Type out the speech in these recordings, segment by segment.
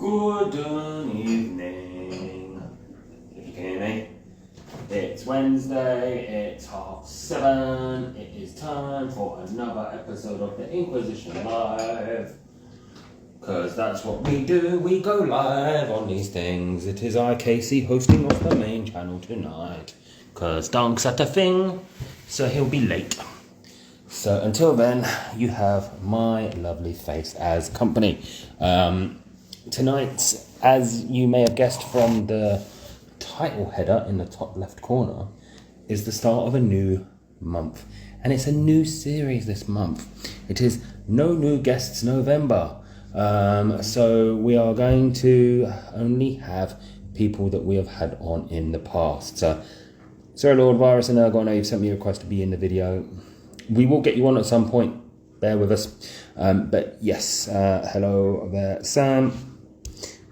Good evening. If you can hear me. It's Wednesday, it's 7:30. It is time for another episode of the Inquisition Live. Because that's what we do, we go live on these things. It is I, Casey, hosting off the main channel tonight. Because Dunk's at a thing, so he'll be late. So until then, you have my lovely face as company. Tonight, as you may have guessed from the title header in the top left corner, is the start of a new month. And it's a new series this month. It is No New Guests November. So we are going to only have people that we have had on in the past. So, Sir Lord Virus and Ergo, I know you've sent me a request to be in the video. We will get you on at some point. Bear with us. But yes, hello there, Sam.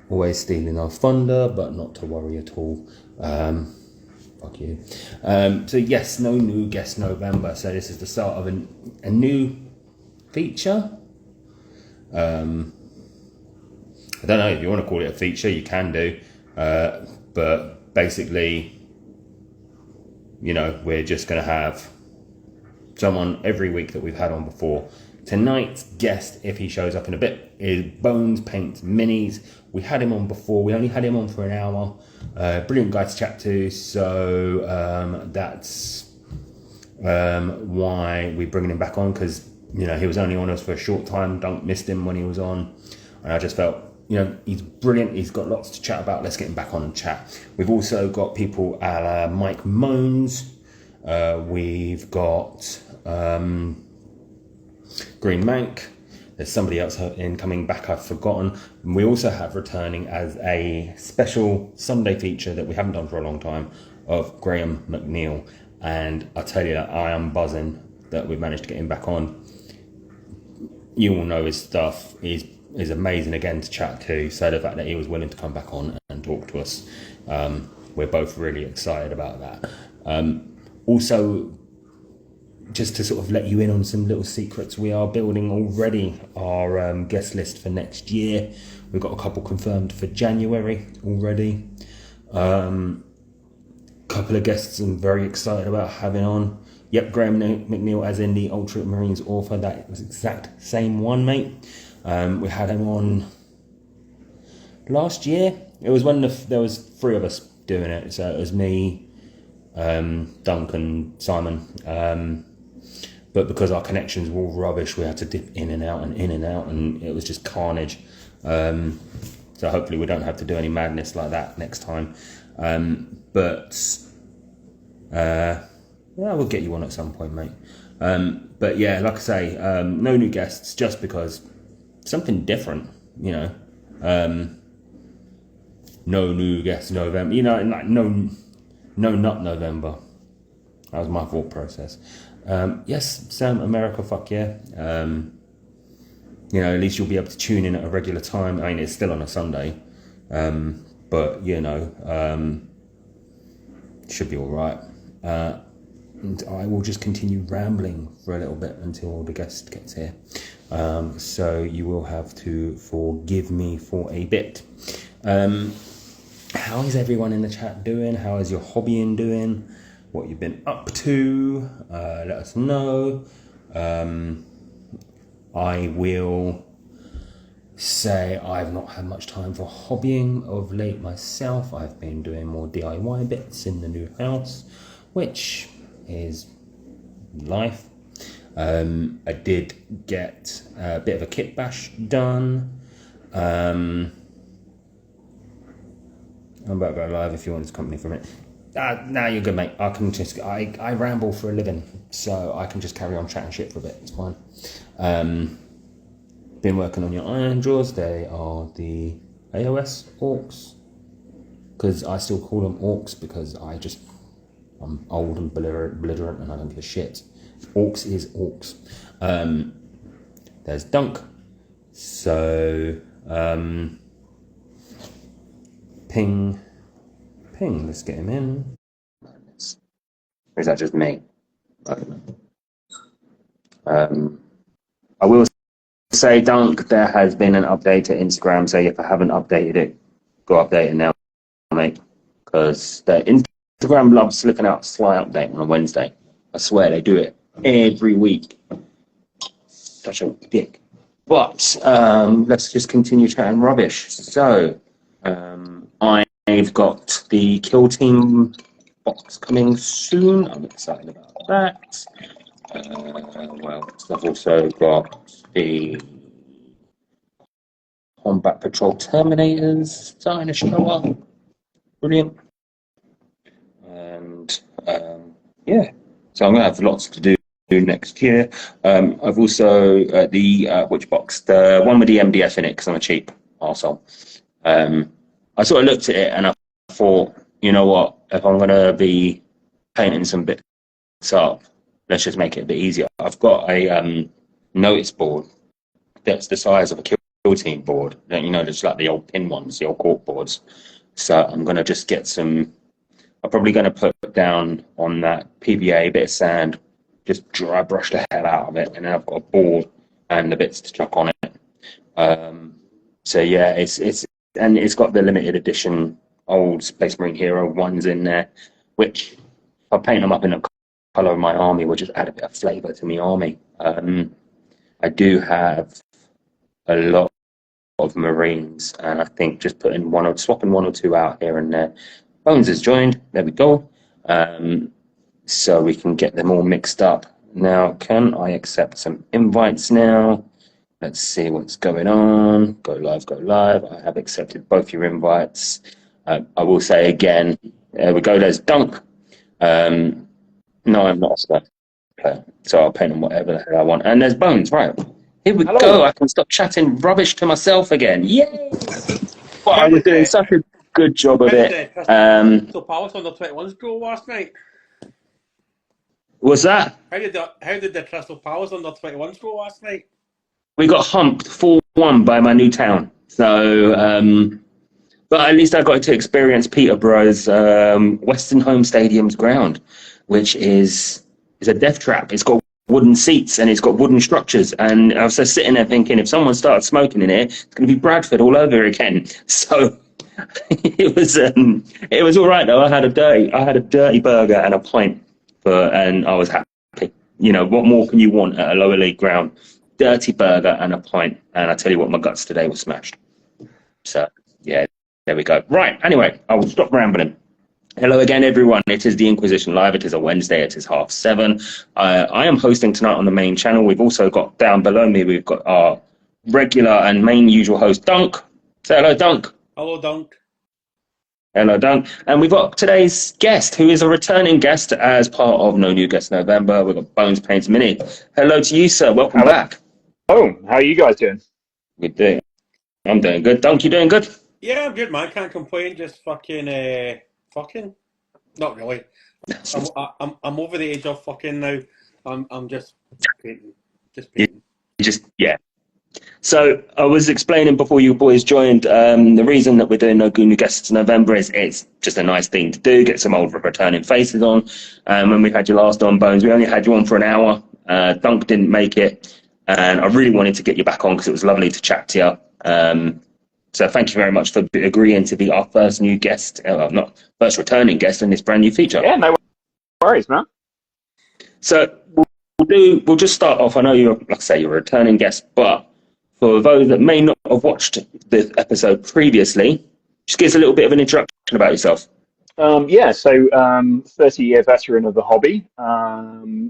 Always stealing our thunder, but not to worry at all. Fuck you. So yes, no new guest November. So this is the start of a new feature. I don't know if you want to call it a feature, you can do. But basically, you know, we're just going to have someone every week that we've had on before. Tonight's guest, if he shows up in a bit, is bonespaintsminis. We had him on before. We only had him on for an hour. Brilliant guy to chat to. So that's why we're bringing him back on, because, you know, he was only on us for a short time. Dunk missed him when he was on. And I just felt, you know, he's brilliant. He's got lots to chat about. Let's get him back on and chat. We've also got people a la Mike Moans. We've got Green Mank. There's somebody else in coming back I've forgotten. And we also have returning as a special Sunday feature that we haven't done for a long time of Graham McNeil. And I tell you that I am buzzing that we've managed to get him back on. You all know his stuff. He's amazing again to chat to. So the fact that he was willing to come back on and talk to us, we're both really excited about that. Also, just to sort of let you in on some little secrets, we are building already our guest list for next year. We've got a couple confirmed for January already. Couple of guests I'm very excited about having on. Yep, Graham McNeil, as in the Ultramarines author. That was exact same one, mate. We had him on last year. It was when there was 3 of us doing it. So it was me, Dunk and Simon. But because our connections were all rubbish, we had to dip in and out, and it was just carnage. So hopefully we don't have to do any madness like that next time. Yeah, we'll get you on at some point, mate. But yeah, like I say, no new guests, just because something different, you know. No new guests November, you know, like no not November. That was my thought process. Yes, Sam, America, fuck yeah. You know, at least you'll be able to tune in at a regular time. I mean, it's still on a Sunday, but you know, should be all right. And I will just continue rambling for a little bit until the guest gets here. So you will have to forgive me for a bit. How is everyone in the chat doing? How is your hobbying doing? What you've been up to? Let us know. I will say I've not had much time for hobbying of late myself. I've been doing more DIY bits in the new house, which is life. I did get a bit of a kit bash done. I'm about to go live if you want this company from it. Nah, you're good, mate. I can just I ramble for a living, so I can just carry on chatting shit for a bit. It's fine. Been working on your iron drawers. They are the AOS orcs, because I still call them orcs because I'm old and belligerent and I don't give a shit. Orcs is orcs. There's Dunk. So ping, let's get him in. Or is that just me? I don't know. I will say, Dunk, there has been an update to Instagram. So if I haven't updated it, go update it now, mate. Because the Instagram loves slipping out a sly update on a Wednesday. I swear they do it every week. Such a dick. But let's just continue chatting rubbish. So I've got the Kill Team box coming soon. I'm excited about that. Well, I've also got the Combat Patrol Terminators starting to show up. Brilliant. And yeah, so I'm going to have lots to do next year. I've also the which box? The one with the MDF in it, because I'm a cheap arsehole. I sort of looked at it and I thought, you know what, if I'm going to be painting some bits up, let's just make it a bit easier. I've got a notice board that's the size of a Kill Team board. You know, just like the old pin ones, the old cork boards. So I'm going to just get some, I'm probably going to put down on that PVA, a bit of sand, just dry brush the hell out of it, and then I've got a board and the bits to chuck on it. So yeah, it's got the limited edition old Space Marine Hero ones in there, which I paint them up in the colour of my army, which has add a bit of flavour to my army. I do have a lot of Marines, and I think just swapping one or two out here and there. Bones is joined. There we go. So we can get them all mixed up. Now, can I accept some invites now? Let's see what's going on. Go live, go live. I have accepted both your invites. I will say again, there we go, there's Dunk. No, I'm not a Spurs player, so I'll paint on whatever the hell I want. And there's Bones, right. Here we go. I can stop chatting rubbish to myself again. Yay! Well, I was doing such a good job of it. Crystal Palace on the 21s go last night? What's that? How did the Crystal Palace on the 21s go last night? We got humped 4-1 by my new town. So, but at least I got to experience Peterborough's Western Home Stadium's ground, which is a death trap. It's got wooden seats and it's got wooden structures. And I was just sitting there thinking, if someone started smoking in here, it's going to be Bradford all over again. So it was all right though. I had a dirty burger and a pint and I was happy. You know, what more can you want at a lower league ground? Dirty burger and a pint. And I tell you what, my guts today were smashed. So yeah, there we go. Right. Anyway, I will stop rambling. Hello again, everyone. It is the Inquisition Live. It is a Wednesday. It is 7:30. I am hosting tonight on the main channel. We've also got down below me, we've got our regular and main usual host, Dunk. Say hello, Dunk. Hello, Dunk. Hello, Dunk. And we've got today's guest, who is a returning guest as part of No New Guest November. We've got bonespaintsminis. Hello to you, sir. Welcome back. Oh, how are you guys doing? Good day. I'm doing good. Dunk, you doing good? Yeah, I'm good, man. Can't complain. Just fucking. Not really. I'm over the age of fucking now. I'm just painting. Yeah. So I was explaining before you boys joined, the reason that we're doing No New Guests in November is it's just a nice thing to do, get some old returning faces on. When we had you last on, Bones, we only had you on for an hour. Dunk didn't make it, and I really wanted to get you back on because it was lovely to chat to you. So thank you very much for agreeing to be our first new guest, first returning guest in this brand new feature. Yeah, no worries, man. So we'll just start off. I know you're a returning guest, but for those that may not have watched the episode previously, just give us a little bit of an introduction about yourself. 30-year veteran of the hobby.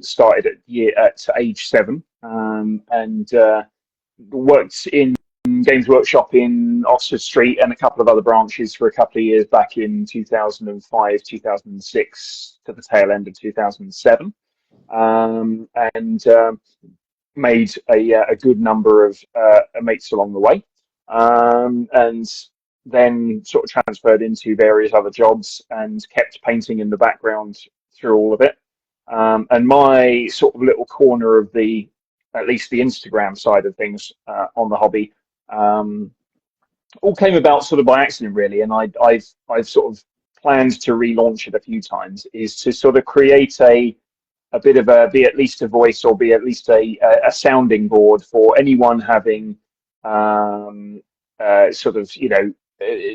Started at age 7, and worked in Games Workshop in Oxford Street and a couple of other branches for a couple of years back in 2005, 2006 to the tail end of 2007, and made a good number of mates along the way, and then sort of transferred into various other jobs and kept painting in the background through all of it. And my sort of little corner of at least the Instagram side of things on the hobby, all came about sort of by accident, really. And I've sort of planned to relaunch it a few times, is to sort of create a be at least a voice, or be at least a sounding board for anyone having sort of,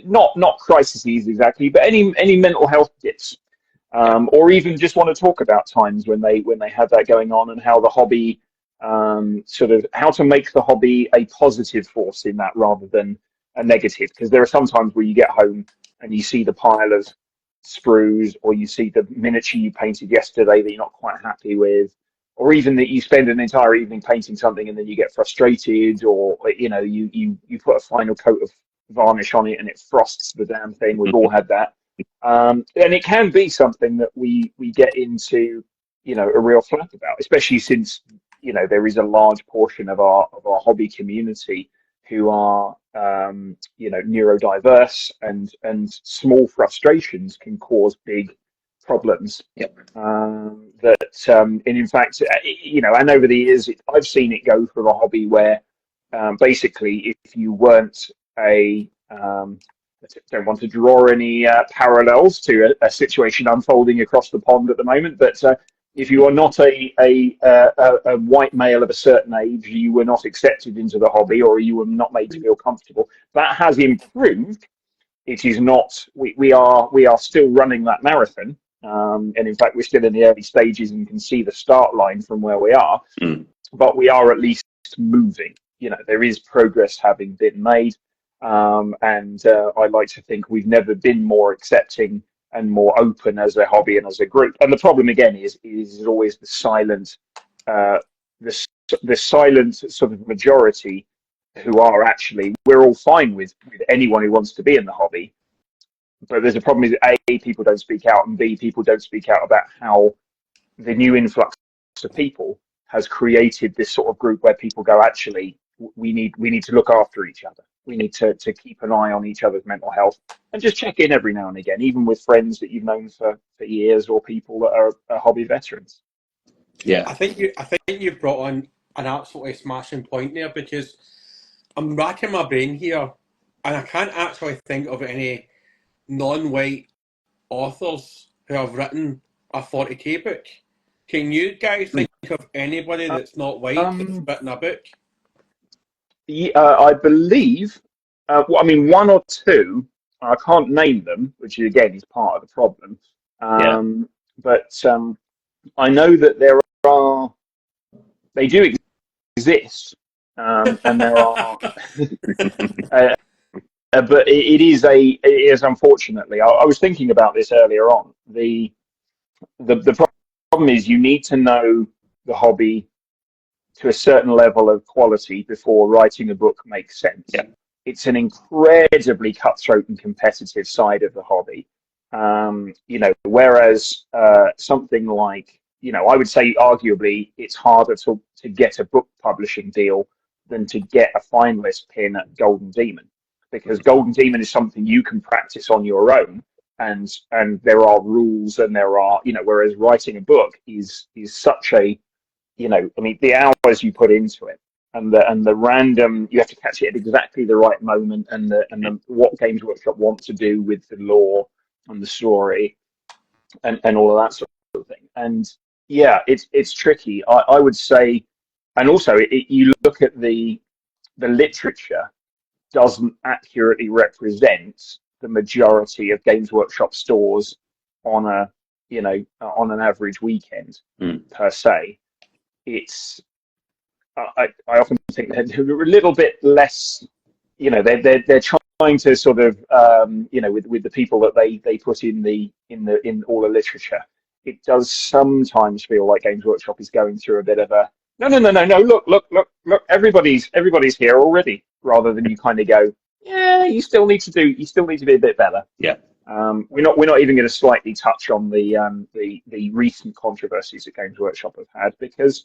not crises exactly, but any mental health dips, or even just want to talk about times when they have that going on, and how the hobby, sort of how to make the hobby a positive force in that rather than a negative. Because there are some times where you get home and you see the pile of sprues, or you see the miniature you painted yesterday that you're not quite happy with, or even that you spend an entire evening painting something and then you get frustrated, or you put a final coat of varnish on it and it frosts the damn thing. We've all had that, and it can be something that we get into a real flap about, especially since there is a large portion of our hobby community who are neurodiverse, and small frustrations can cause big problems. Yep. And in fact, and over the years, I've seen it go from a hobby where basically, if you weren't I don't want to draw any parallels to a situation unfolding across the pond at the moment, but if you are not a white male of a certain age, you were not accepted into the hobby, or you were not made to feel comfortable. That has improved. It is not. We are still running that marathon, and in fact, we're still in the early stages and can see the start line from where we are. But we are at least moving. There is progress having been made, and I like to think we've never been more accepting and more open as a hobby and as a group. And the problem again is always the silent, the silent sort of majority, who are actually, we're all fine with anyone who wants to be in the hobby, but there's a problem is A, people don't speak out, and B, people don't speak out about how the new influx of people has created this sort of group where people go, actually, we need to look after each other. We need to keep an eye on each other's mental health, and just check in every now and again, even with friends that you've known for years, or people that are hobby veterans. Yeah, I think you brought on an absolutely smashing point there, because I'm racking my brain here, and I can't actually think of any non-white authors who have written a 40k book. Can you guys think of anybody that's not white who's written a book? I believe, one or two. I can't name them, which again is part of the problem. But I know that they do exist, and there are. But it is unfortunately. I was thinking about this earlier on. The problem is you need to know the hobby to a certain level of quality before writing a book makes sense. Yeah. It's an incredibly cutthroat and competitive side of the hobby. Whereas something like, I would say arguably it's harder to get a book publishing deal than to get a finalist pin at Golden Demon, because Golden Demon is something you can practice on your own, and there are rules, and there are, whereas writing a book is such a, the hours you put into it, and the random, you have to catch it at exactly the right moment, and the what Games Workshop want to do with the lore and the story, and all of that sort of thing. And yeah, it's tricky. I would say, and also you look at the literature doesn't accurately represent the majority of Games Workshop stores on on an average weekend per se. It's I often think they're a little bit less, they're trying to sort of with the people that they put in all the literature. It does sometimes feel like Games Workshop is going through a bit of a no, look, everybody's here already, rather than you kind of go, yeah, you still need to be a bit better. Yeah. We're not even going to slightly touch on the recent controversies that Games Workshop have had, because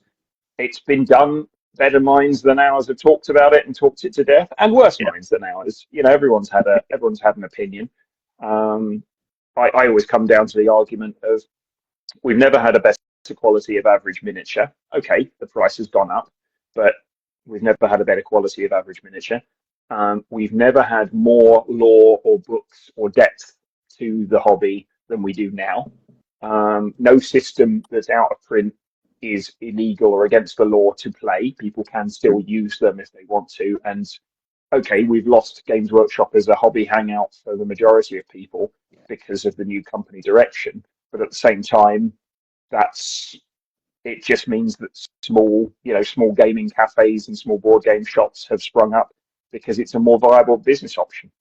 it's been done. Better minds than ours have talked about it and talked it to death, and worse minds than ours. Everyone's had an opinion. I always come down to the argument of, we've never had a better quality of average miniature. Okay, the price has gone up, but we've never had a better quality of average miniature. We've never had more lore or books or depth to the hobby than we do now. No system that's out of print is illegal or against the law to play. People can still use them if they want to. And okay, we've lost Games Workshop as a hobby hangout for the majority of people because of the new company direction. But at the same time, it just means that small gaming cafes and small board game shops have sprung up because it's a more viable business option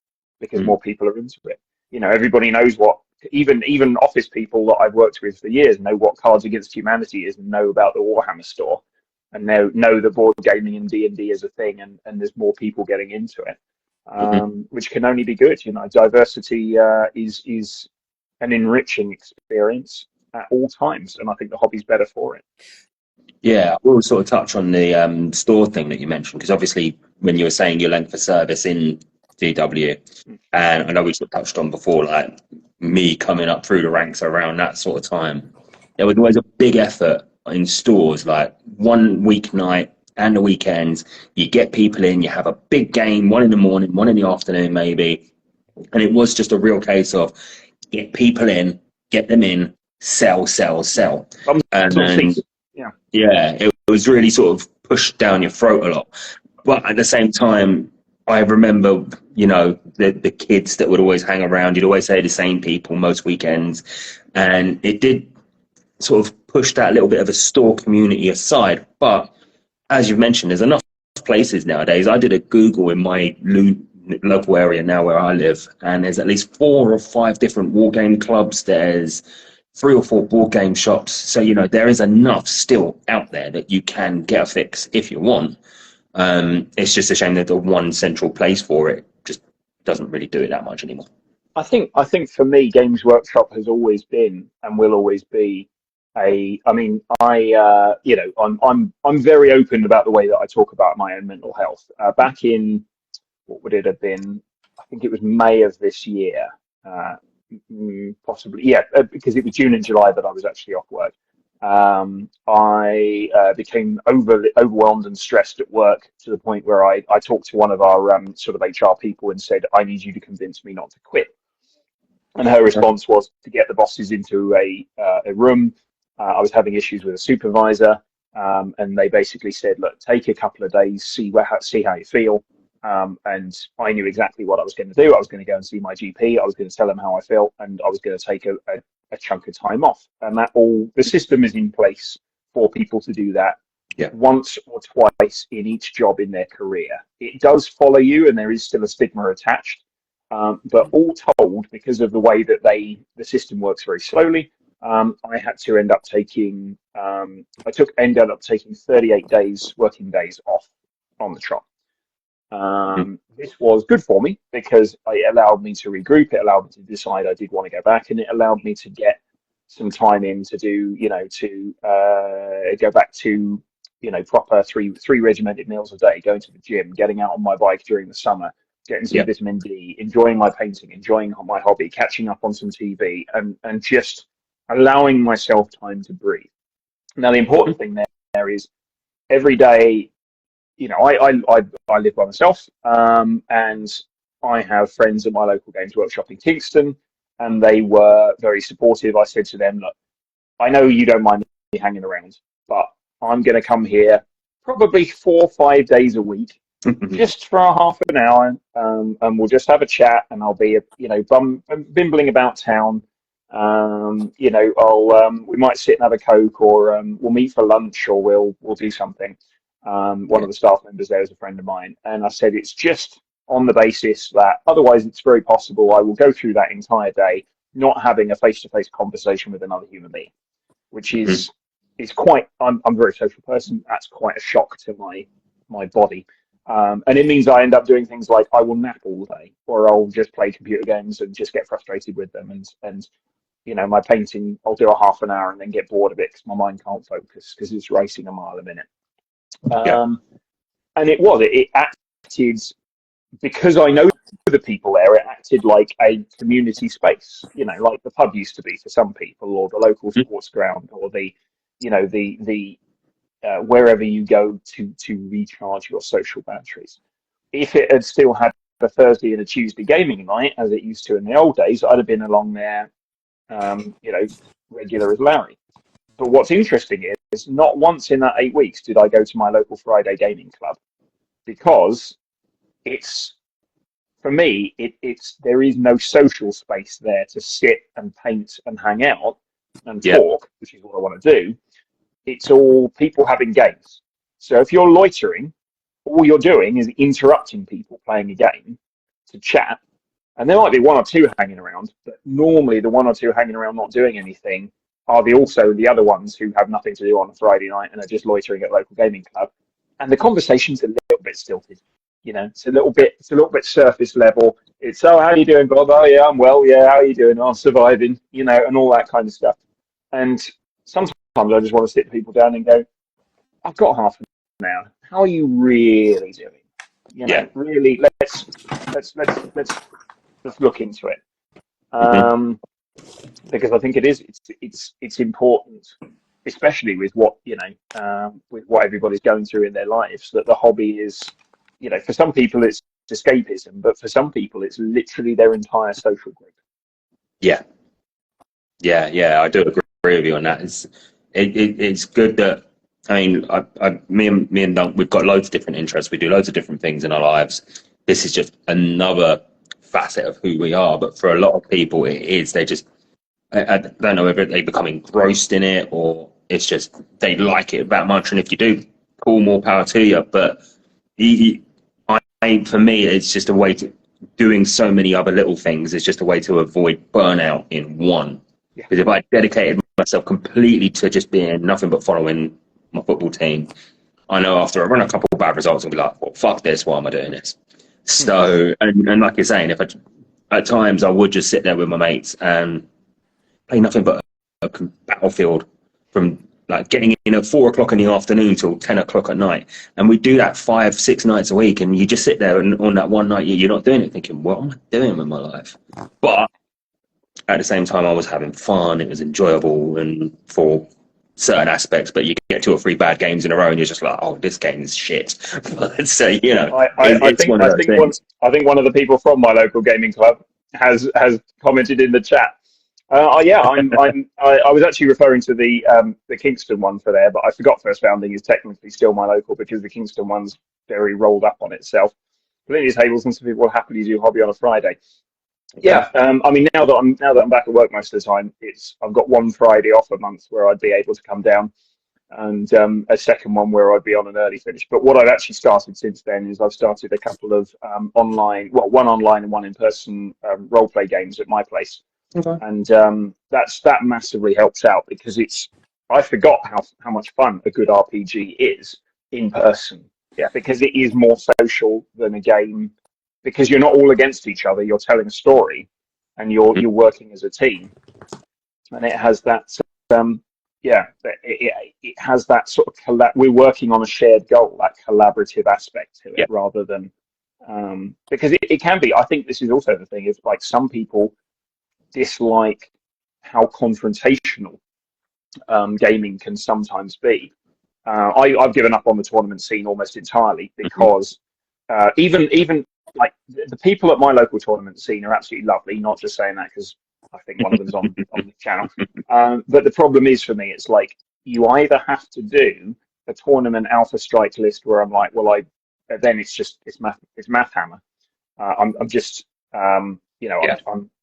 because more people are into it. Everybody knows what, even office people that I've worked with for years know what Cards Against Humanity is and know about the Warhammer store and know the board gaming and D&D is a thing, and there's more people getting into it, which can only be good. Diversity is an enriching experience at all times, and I think the hobby's better for it. Yeah, we'll sort of touch on the store thing that you mentioned, because obviously when you were saying your length of service in GW, and I know we sort of touched on before, like me coming up through the ranks around that sort of time, there was always a big effort in stores, like one weeknight and the weekends, you get people in, you have a big game, one in the morning, one in the afternoon maybe, and it was just a real case of get people in, get them in, sell. And yeah, it was really sort of pushed down your throat a lot. But at the same time, I remember, the kids that would always hang around. You'd always say the same people most weekends. And it did sort of push that little bit of a store community aside. But as you've mentioned, there's enough places nowadays. I did a Google in my local area now where I live, and there's at least 4 or 5 different war game clubs. There's 3 or 4 board game shops. So, there is enough still out there that you can get a fix if you want. It's just a shame that the one central place for it just doesn't really do it that much anymore. I think for me, Games Workshop has always been and will always be I'm very open about the way that I talk about my own mental health. Back in, what would it have been? I think it was May of this year. Possibly, yeah, because it was June and July that I was actually off work. I became overwhelmed and stressed at work to the point where I talked to one of our sort of HR people and said, I need you to convince me not to quit. And her response was to get the bosses into a room. I was having issues with a supervisor, and they basically said, look, take a couple of days, see how you feel. And I knew exactly what I was going to do. I was going to go and see my GP. I was going to tell them how I felt, and I was going to take a chunk of time off. And the system is in place for people to do that once or twice in each job in their career. It does follow you, and there is still a stigma attached. But all told, because of the way that the system works very slowly, I had to end up taking 38 working days off on the trot. This was good for me because it allowed me to regroup. It allowed me to decide I did want to go back, and it allowed me to get some time in to do, go back to, proper three regimented meals a day, going to the gym, getting out on my bike during the summer, getting some vitamin D, enjoying my painting, enjoying my hobby, catching up on some TV, and just allowing myself time to breathe. Now, the important thing there is every day, I live by myself, and I have friends at my local Games Workshop in Kingston, and they were very supportive. I said to them, look, I know you don't mind me hanging around, but I'm going to come here probably 4 or 5 days a week, just for half an hour, and we'll just have a chat, and I'll be, bimbling about town. We might sit and have a Coke, or we'll meet for lunch, or we'll do something. One of the staff members there is a friend of mine, and I said it's just on the basis that otherwise it's very possible I will go through that entire day not having a face-to-face conversation with another human being, which is quite. I'm a very social person. That's quite a shock to my body, and it means I end up doing things like I will nap all day, or I'll just play computer games and just get frustrated with them, and my painting, I'll do a half an hour and then get bored of it because my mind can't focus because it's racing a mile a minute. And it acted, because I know the people there, it acted like a community space, like the pub used to be for some people, or the local sports ground, or the wherever you go to recharge your social batteries. If it had still had a Thursday and a Tuesday gaming night, as it used to in the old days, I'd have been along there, regular as Larry. But what's interesting is not once in that 8 weeks did I go to my local Friday gaming club, because it's, for me, it's there is no social space there to sit and paint and hang out and talk, which is what I want to do. It's all people having games. So if you're loitering, all you're doing is interrupting people playing a game to chat. And there might be one or two hanging around, but normally the one or two hanging around not doing anything are also the other ones who have nothing to do on a Friday night and are just loitering at local gaming club. And the conversation's a little bit stilted. It's a little bit surface level. It's, oh, how are you doing, Bob? Oh, yeah, I'm well. Yeah, how are you doing? Oh, I'm surviving, and all that kind of stuff. And sometimes I just want to sit people down and go, I've got half an hour. How are you really doing? Really, let's look into it. Because I think it's important, especially with what with what everybody's going through in their lives, that the hobby is, for some people it's escapism, but for some people it's literally their entire social group. Yeah, I do agree with you on that. It's good that, I mean, me and Dunk, we've got loads of different interests. We do loads of different things in our lives. This is just another facet of who we are. But for a lot of people, it is. They just, I don't know whether they become engrossed in it or it's just they like it that much. And if you do, cool, more power to you. But for me, it's just a way to, doing so many other little things, it's just a way to avoid burnout in one. Because if I dedicated myself completely to just being nothing but following my football team, I know after I run a couple of bad results, I'll be like, well, fuck this, why am I doing this? So, and like you're saying, at times I would just sit there with my mates and play nothing but a Battlefield from like getting in at 4 o'clock in the afternoon till 10 o'clock at night. And we do that 5-6 nights a week. And you just sit there and on that one night, you're not doing it, thinking, what am I doing with my life? But at the same time, I was having fun. It was enjoyable and for certain aspects, but you get 2 or 3 bad games in a row and you're just like, oh, this game is shit. So, I think one of the people from my local gaming club has commented in the chat. I was actually referring to the Kingston one for there, but I forgot First Founding is technically still my local because the Kingston one's very rolled up on itself. Plenty of tables and some people will happily do hobby on a Friday. Yeah, I mean now that I'm back at work most of the time, I've got one Friday off a month where I'd be able to come down, and a second one where I'd be on an early finish. But what I've actually started since then is I've started a couple of one online and one in person role play games at my place. Okay. And that massively helps out because I forgot how much fun a good RPG is in person. Yeah, because it is more social than a game, because you're not all against each other. You're telling a story, and you're working as a team, and it has that. It has that sort of we're working on a shared goal, that collaborative aspect to it, rather than because it can be. I think this is also the thing is like some people dislike how confrontational gaming can sometimes be. I've given up on the tournament scene almost entirely because even like the people at my local tournament scene are absolutely lovely. Not just saying that because I think one of them's on the channel. But the problem is for me, it's like you either have to do a tournament alpha strike list where I'm like, well, then it's math hammer.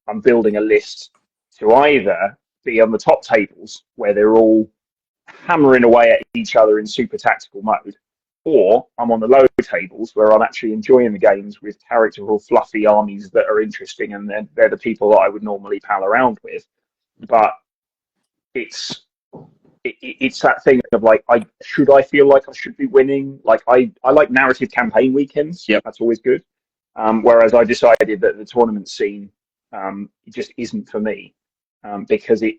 I'm building a list to either be on the top tables where they're all hammering away at each other in super tactical mode, or I'm on the lower tables where I'm actually enjoying the games with characterful, fluffy armies that are interesting, and they're the people that I would normally pal around with. But it's that thing of like, I feel like I should be winning? Like I like narrative campaign weekends. Yeah, that's always good. Whereas I decided that the tournament scene it just isn't for me because it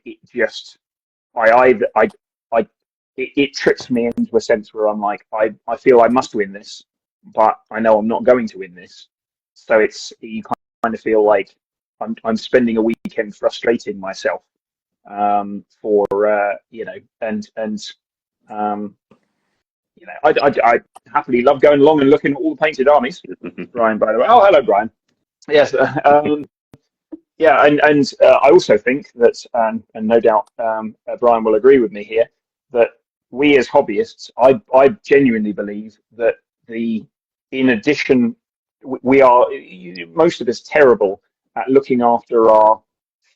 trips me into a sense where I'm like, I feel I must win this, but I know I'm not going to win this. So you kind of feel like I'm spending a weekend frustrating myself I happily love going along and looking at all the painted armies. Brian, by the way. Oh, hello, Brian. Yes. Yeah, and I also think that, and no doubt Brian will agree with me here, that we as hobbyists, I genuinely believe that in addition, we are, most of us terrible at looking after our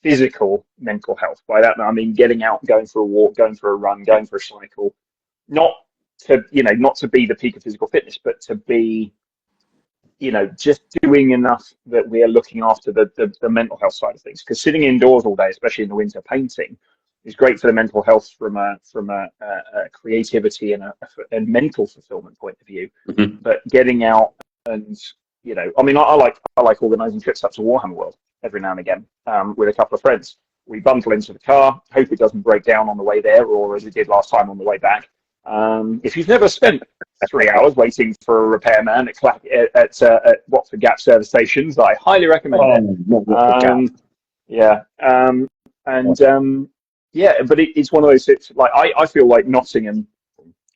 physical mental health. By that I mean getting out, going for a walk, going for a run, going for a cycle, not not to be the peak of physical fitness, but to be just doing enough that we are looking after the mental health side of things. Because sitting indoors all day, especially in the winter painting, is great for the mental health from a creativity and a mental fulfillment point of view. Mm-hmm. But getting out and I mean, I like organising trips up to Warhammer World every now and again with a couple of friends. We bundle into the car, hope it doesn't break down on the way there, or as it did last time on the way back. If you've never spent 3 hours waiting for a repairman at Watford Gap service stations, I highly recommend it. Yeah, but it's one of those. It's like I feel like Nottingham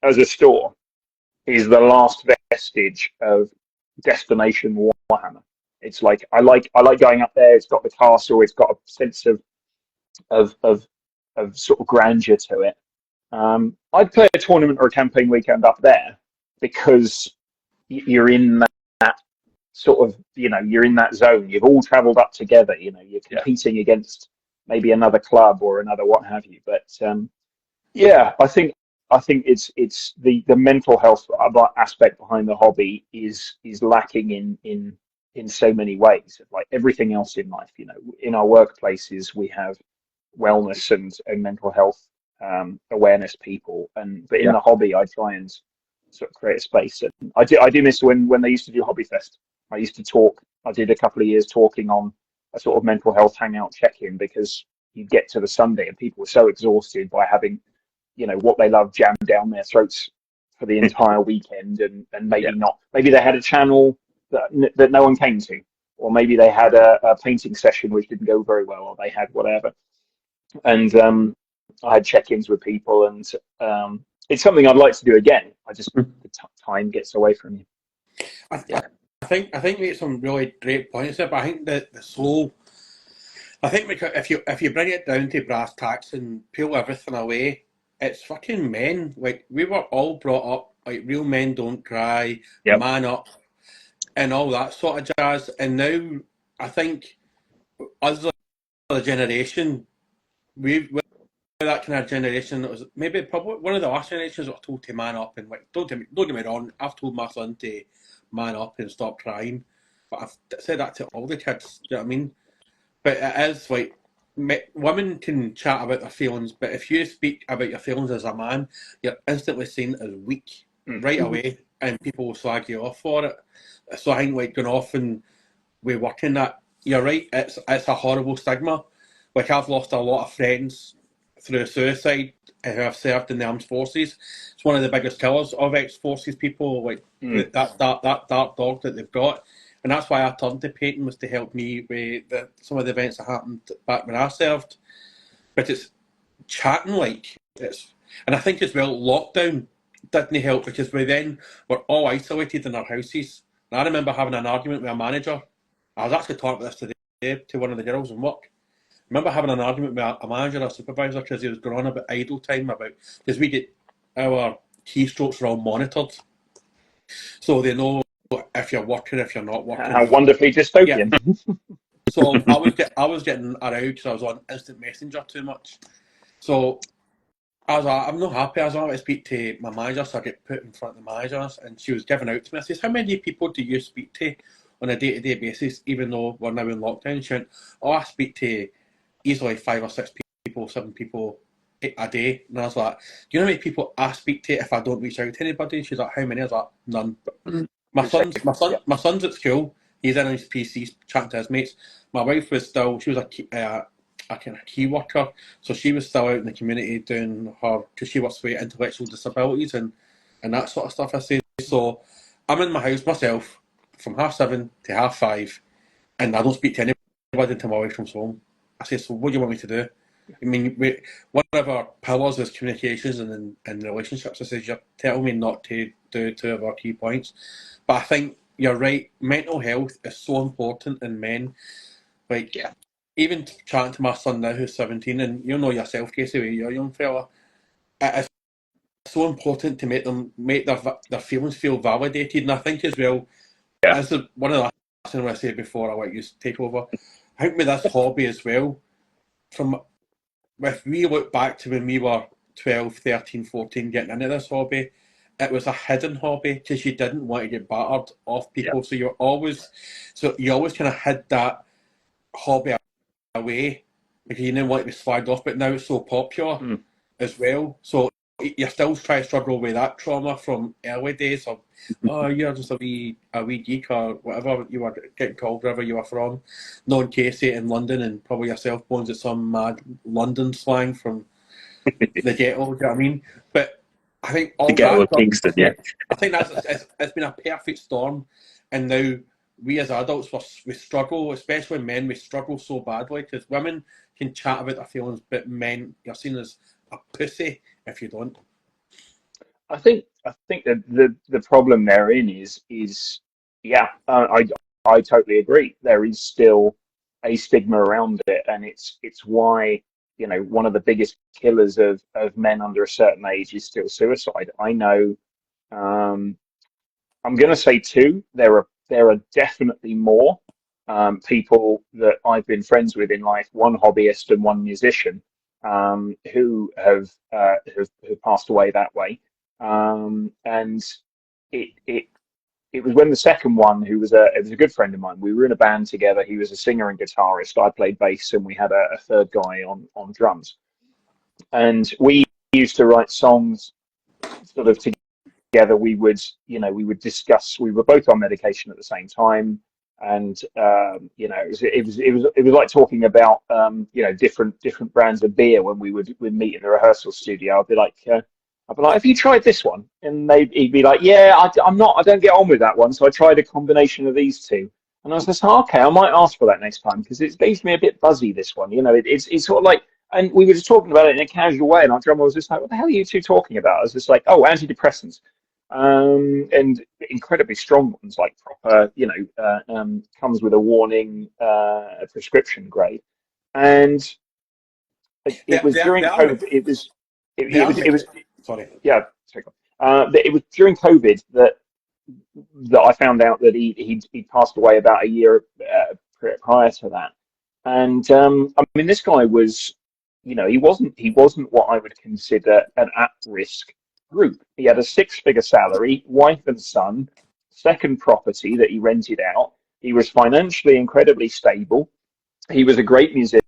as a store is the last vestige of destination Warhammer. It's like I like going up there. It's got the castle. It's got a sense of sort of grandeur to it. I'd play a tournament or a campaign weekend up there because you're in that sort of, you're in that zone. You've all travelled up together. You're competing against maybe another club or another what have you. But I think it's the mental health aspect behind the hobby is lacking in so many ways. Like everything else in life, in our workplaces we have wellness and mental health awareness people, but in the hobby I try and sort of create a space. And I do miss when they used to do Hobby Fest. I used to talk. I did a couple of years talking on a sort of mental health hangout check-in, because you'd get to the Sunday and people were so exhausted by having what they love jammed down their throats for the entire weekend, and maybe they had a channel that no one came to, or maybe they had a painting session which didn't go very well, or they had whatever. And I had check-ins with people, and it's something I'd like to do again. I just the time gets away from you. I think you made some really great points there, but I think that the soul. I think if you bring it down to brass tacks and peel everything away, it's fucking men. Like, we were all brought up like real men don't cry, man up, and all that sort of jazz. And now I think us as a generation, we're that kind of generation that was maybe probably one of the last generations that were told to man up. And like, don't get me wrong, I've told my son to man up and stop crying, but I've said that to all the kids. Do you know what I mean? But it is like, women can chat about their feelings, but if you speak about your feelings as a man, you're instantly seen as weak right away, and people will slag you off for it. So I think like going off and we work in that, you're right, it's a horrible stigma. Like, I've lost a lot of friends through suicide who have served in the armed forces. It's one of the biggest killers of ex-forces people, like that dark dog that they've got. And that's why I turned to painting, was to help me with some of the events that happened back when I served. But it's chatting and I think as well, lockdown didn't help, because we then were all isolated in our houses. And I remember having an argument with a manager. I was actually talking about this today to one of the girls in work. I remember having an argument with a manager or a supervisor because he was going on about idle time, because we get our keystrokes are all monitored, so they know if you're working, if you're not working. How wonderfully dystopian. Yeah. So I was getting around because I was on instant messenger too much. So I was like, I'm not happy. I was wanting to speak to my manager, so I get put in front of the managers, and she was giving out to me. I says, how many people do you speak to on a day-to-day basis, even though we're now in lockdown? She went, I speak to easily 5 or 6 people, 7 people a day. And I was like, do you know how many people I speak to if I don't reach out to anybody? She's like, how many? I was like, none. My son's at school. He's in his PC chatting to his mates. My wife was a kind of key worker, so she was still out in the community doing her, because she works with intellectual disabilities and that sort of stuff. I say, so I'm in my house myself from 7:30 to 5:30, and I don't speak to anybody until my wife comes home. I say, so what do you want me to do? I mean, one of our pillars is communications and relationships. I says, you're telling me not to do 2 of our key points. But I think you're right, mental health is so important in men. Like, even chatting to my son now who's 17, and you know yourself, Casey, you're a young fella, it is so important to make their feelings feel validated. And I think as well, Yeah. as one of the last things I said before I let you take over, I think with this hobby as well, if we look back to when we were 12, 13, 14, getting into this hobby, it was a hidden hobby because you didn't want to get battered off people. Yeah. So you always kind of hid that hobby away because you didn't want to be slagged off. But now it's so popular as well. So you're still trying to struggle with that trauma from early days of, oh, you're just a wee geek or whatever you were getting called, wherever you were from. Knowing Casey in London and probably yourself, Bones, at some mad London slang from the ghetto, do you know what I mean? But I think all The ghetto that of Kingston, yeah. I think it's been a perfect storm, and now we as adults we struggle, especially men. We struggle so badly because women can chat about their feelings, but men, you're seen as a pussy if you don't. I think that the problem therein is yeah, I totally agree. There is still a stigma around it, and it's why, you know, one of the biggest killers of men under a certain age is still suicide. I know, I'm going to say two. There are definitely more people that I've been friends with in life, one hobbyist and one musician, who have passed away that way. And it it was when the second one, it was a good friend of mine. We were in a band together. He was a singer and guitarist. I played bass, and we had a third guy on drums. And we used to write songs sort of together. We would discuss. We were both on medication at the same time, and it was like talking about different brands of beer when we'd meet in the rehearsal studio. I'd be like, have you tried this one? And he'd be like, yeah, I don't get on with that one, so I tried a combination of these two. And I was just, okay, I might ask for that next time because it leaves me a bit buzzy. This one, it's sort of like, and we were just talking about it in a casual way, and our drummer was just like, what the hell are you two talking about? I was just like, oh, antidepressants. And incredibly strong ones, like proper, comes with a warning, a prescription grade. And it was during COVID. It was Sorry. yeah. It was during COVID that I found out that he passed away about a year prior to that. And I mean, this guy was, he wasn't what I would consider an at-risk group. He had a six-figure salary, wife and son, second property that he rented out. He was financially incredibly stable. He was a great musician.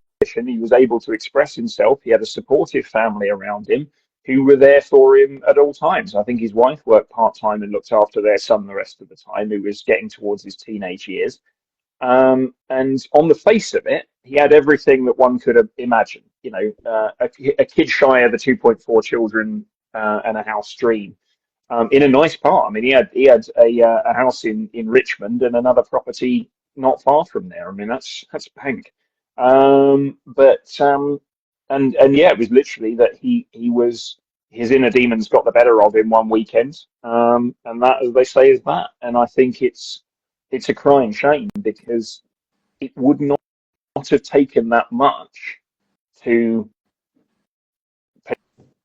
He was able to express himself. He had a supportive family around him who were there for him at all times. I think his wife worked part-time and looked after their son the rest of the time, who was getting towards his teenage years. And on the face of it, he had everything that one could have imagined. A kid shy of the 2.4 children and a house dream. In a nice part. I mean, he had a house in Richmond and another property not far from there. I mean, that's bank. And yeah, it was literally that his inner demons got the better of him one weekend. And that, as they say, is that. And I think it's a crying shame because it would not have taken that much to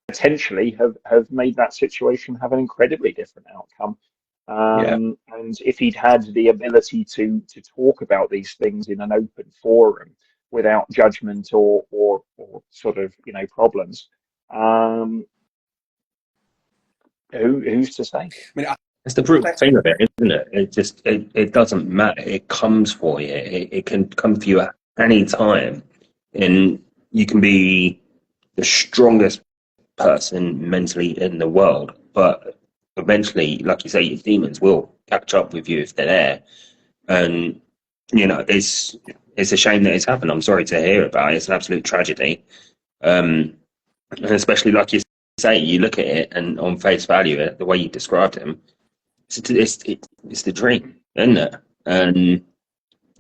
potentially have made that situation have an incredibly different outcome. And if he'd had the ability to talk about these things in an open forum without judgment or sort of problems, who's to say? I mean, It's the brutal thing of it, isn't it? It doesn't matter. It comes for you. It can come for you at any time, and you can be the strongest person mentally in the world, but eventually, like you say, your demons will catch up with you if they're there. And it's a shame that it's happened. I'm sorry to hear about it. It's an absolute tragedy. And especially like you say, you look at it and on face value, the way you described him, it's the dream, isn't it? And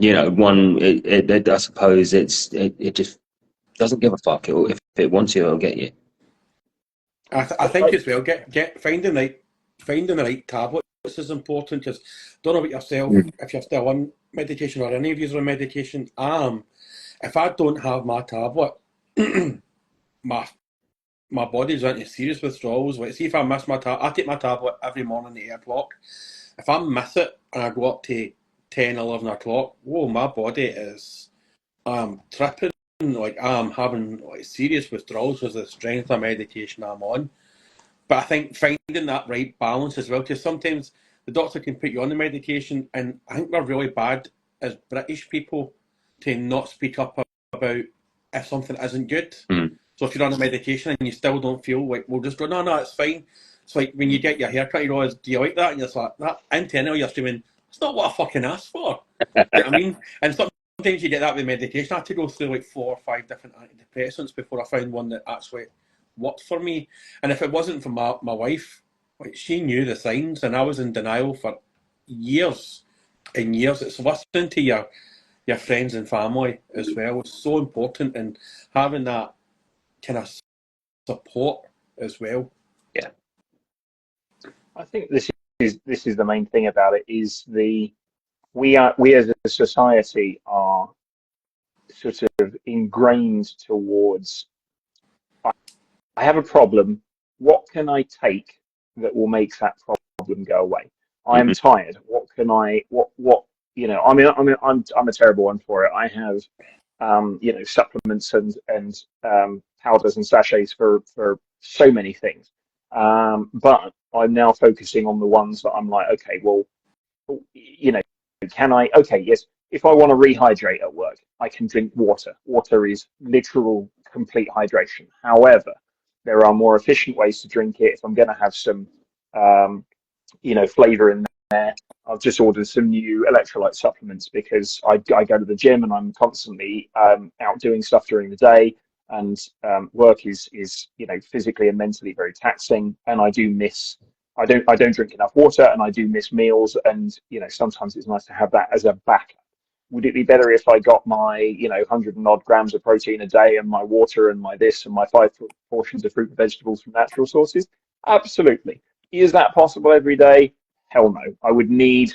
I suppose it just doesn't give a fuck. If it wants you, it'll get you. I think as well, finding the right tablets is important because don't know about yourself if you're still on medication or any of you are on medication. if I don't have my tablet, my my body's into serious withdrawals. Like, see if I miss my tablet, I take my tablet every morning at 8 o'clock. If I miss it and I go up to 10, 11 o'clock, whoa, my body is, I'm tripping. Like, I'm having like serious withdrawals with the strength of medication I'm on. But I think finding that right balance as well, because sometimes the doctor can put you on the medication, and I think we're really bad as British people to not speak up about if something isn't good. Mm. So if you're on a medication and you still don't feel like, we'll just go, no, it's fine. It's like when you get your haircut, you realize, do you like that? And you're like, that internally you're screaming, it's not what I fucking asked for. Do you know what I mean? And sometimes you get that with medication. I had to go through like 4 or 5 different antidepressants before I found one that actually worked for me. And if it wasn't for my wife, like, she knew the signs, and I was in denial for years and years. It's listening to your friends and family as well. It's so important, and having that kind of support as well. Yeah, I think this is the main thing about it, is we as a society are sort of ingrained towards, I have a problem, what can I take that will make that problem go away? I am tired. What can I what you know, I'm a terrible one for it. I have you know, supplements and powders and sachets for so many things. But I'm now focusing on the ones that I'm like, okay, well, you know, can I, okay, yes, if I want to rehydrate at work, I can drink water. Water is literal complete hydration. However, there are more efficient ways to drink it. If I'm going to have some, you know, flavor in there, I've just ordered some new electrolyte supplements because I go to the gym and I'm constantly out doing stuff during the day, and work is you know, physically and mentally very taxing, and I do miss. I don't drink enough water, and I do miss meals, and you know, sometimes it's nice to have that as a backup. Would it be better if I got my, you know, 100 and odd grams of protein a day, and my water, and my this, and my 5 portions of fruit and vegetables from natural sources? Absolutely. Is that possible every day? Hell no. I would need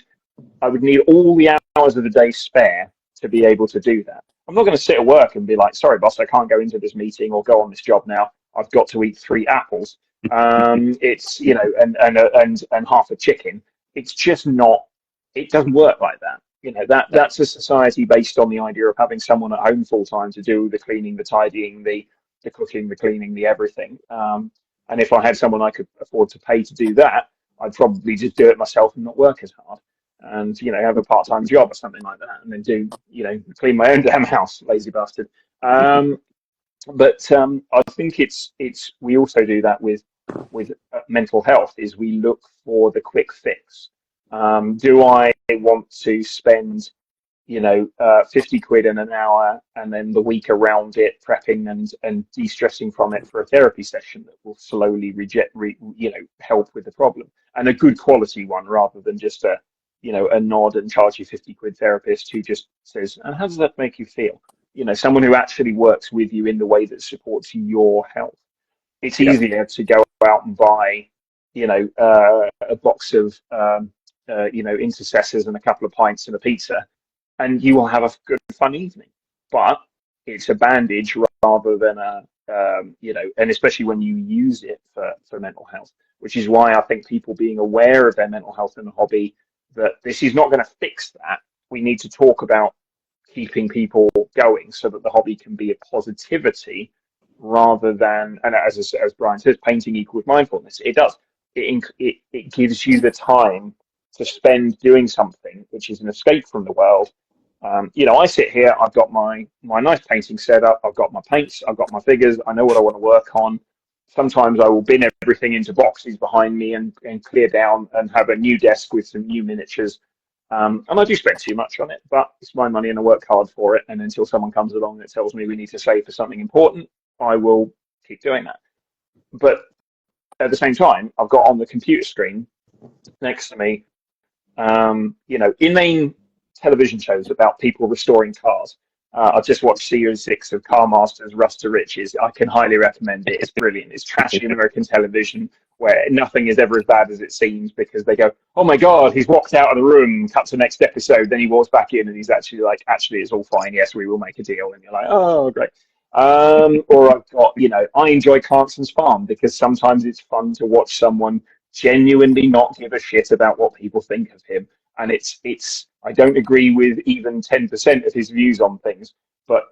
all the hours of the day spare to be able to do that. I'm not going to sit at work and be like, sorry, boss, I can't go into this meeting or go on this job now. I've got to eat 3 apples. It's, you know, and half a chicken. It's just not. It doesn't work like that. You know, that's a society based on the idea of having someone at home full time to do the cleaning, the tidying, the cooking, the cleaning, the everything. And if I had someone I could afford to pay to do that, I'd probably just do it myself and not work as hard. And, you know, have a part-time job or something like that, and then do, you know, clean my own damn house, lazy bastard. But I think it's we also do that with mental health, is we look for the quick fix. Do I want to spend, you know, 50 quid in an hour and then the week around it prepping and de-stressing from it for a therapy session that will slowly you know, help with the problem, and a good quality one, rather than just a, you know, a nod and charge you 50 quid therapist who just says, and how does that make you feel? You know, someone who actually works with you in the way that supports your health. It's easier to go out and buy, you know, a box of, you know, intercessors and a couple of pints and a pizza, and you will have a good fun evening. But it's a bandage rather than a, you know, and especially when you use it for mental health, which is why I think people being aware of their mental health in the hobby, that this is not going to fix that. We need to talk about keeping people going so that the hobby can be a positivity rather than, and as Brian says, painting equals mindfulness. It does. It gives you the time to spend doing something which is an escape from the world. You know, I sit here, I've got my nice painting set up, I've got my paints, I've got my figures, I know what I want to work on. Sometimes I will bin everything into boxes behind me and clear down and have a new desk with some new miniatures. And I do spend too much on it, but it's my money and I work hard for it. And until someone comes along that tells me we need to save for something important, I will keep doing that. But at the same time, I've got on the computer screen next to me, you know, inane television shows about people restoring cars. I just watched Season 6 of Car Masters Rust to Riches. I can highly recommend it. It's brilliant. It's trashy American television where nothing is ever as bad as it seems, because they go, oh my God, he's walked out of the room, cut to the next episode, then he walks back in and he's actually like, actually, it's all fine. Yes, we will make a deal. And you're like, oh, great. Or I've got, I enjoy Clanson's Farm because sometimes it's fun to watch someone genuinely not give a shit about what people think of him. And I don't agree with even 10% of his views on things, but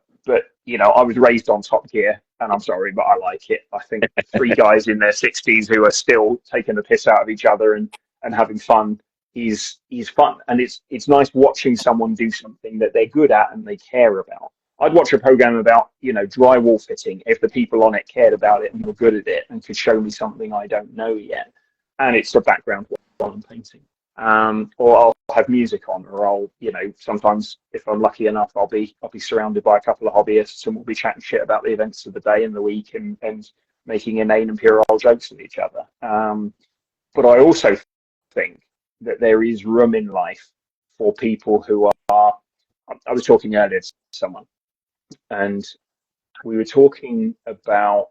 I was raised on Top Gear, and I'm sorry, but I like it. I think three guys in their 60s who are still taking the piss out of each other and having fun is fun. And it's nice watching someone do something that they're good at and they care about. I'd watch a program about, drywall fitting if the people on it cared about it and were good at it and could show me something I don't know yet. And it's the background while I'm painting. Or I'll have music on, or I'll, sometimes if I'm lucky enough, I'll be surrounded by a couple of hobbyists and we'll be chatting shit about the events of the day and the week and making inane and puerile jokes with each other. But I also think that there is room in life for people who are, I was talking earlier to someone, and we were talking about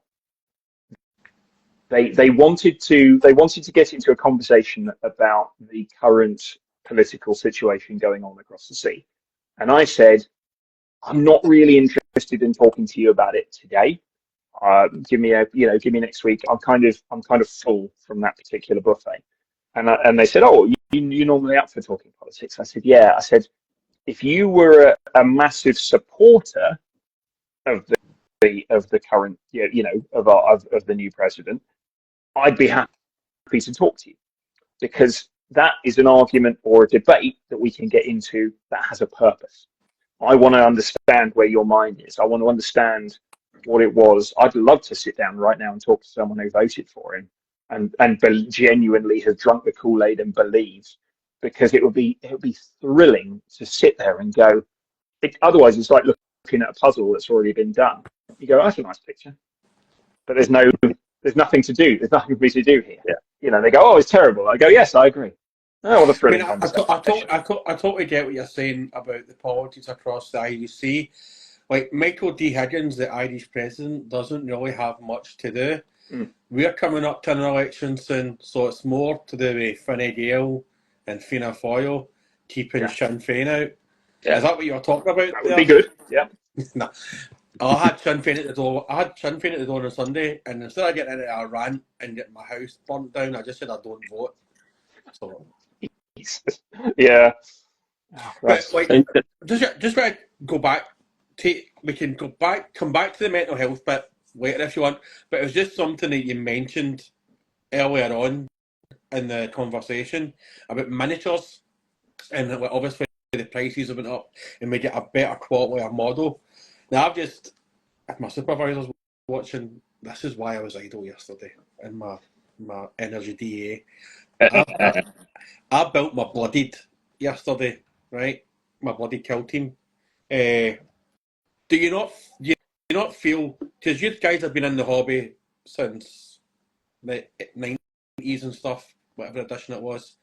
they wanted to get into a conversation about the current political situation going on across the sea, and I said, I'm not really interested in talking to you about it today. Give me next week. I'm kind of full from that particular buffet. And they said, oh, you normally up for talking politics? I said, yeah. I said, if you were a massive supporter of the current, of the new president, I'd be happy to talk to you, because that is an argument or a debate that we can get into that has a purpose. I want to understand where your mind is. I want to understand what it was. I'd love to sit down right now and talk to someone who voted for him and genuinely has drunk the Kool-Aid and believes, because it would be thrilling to sit there and go. Otherwise, it's like looking at a puzzle that's already been done. You go, that's a nice picture, but there's nothing to do. There's nothing for me to do here. Yeah. They go, oh, it's terrible. I go, yes, I agree. Oh, what a thrilling conversation. I totally get what you're saying about the politics across the IDC. Like Michael D. Higgins, the Irish president, doesn't really have much to do. We're coming up to an election soon, so it's more to do with Fine Gael and Fianna Fáil keeping Sinn Féin out. Yeah. Is that what you were talking about? That would be good. Yeah. No. I had Sinn Féin at the door. On Sunday, and instead of getting into a rant and getting my house burnt down, I just said I don't vote. So. Yeah. But, just want to go back. We can come back to the mental health bit later if you want. But it was just something that you mentioned earlier on in the conversation about miniatures, and obviously the prices have went up, and we get a better quality of model. Now if my supervisor's watching, this is why I was idle yesterday in my energy DA. I built my bloodied yesterday, right? My bloody kill team. Do you not feel, because you guys have been in the hobby since the 90s and stuff, whatever edition it was,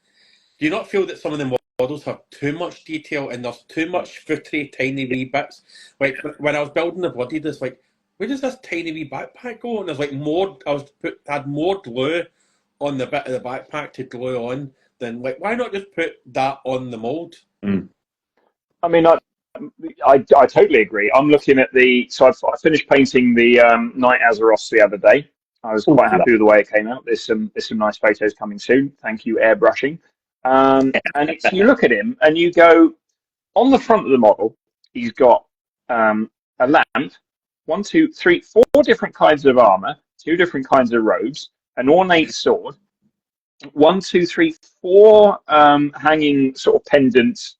do you not feel that some of the models have too much detail and there's too much footery, tiny wee bits? Like when I was building the bloodied, it's like, where does this tiny wee backpack go? And there's like more, had more glue on the bit of the backpack to glue on, then like, why not just put that on the mold? I mean, I totally agree. I'm looking at so I finished painting the Night Azeroth the other day. I was quite happy with the way it came out. There's some nice photos coming soon. Thank you, airbrushing. And you look at him and you go, on the front of the model, he's got a lamp, 1, 2, 3, 4 different kinds of armor, 2 different kinds of robes, an ornate sword, 1, 2, 3, 4 hanging sort of pendant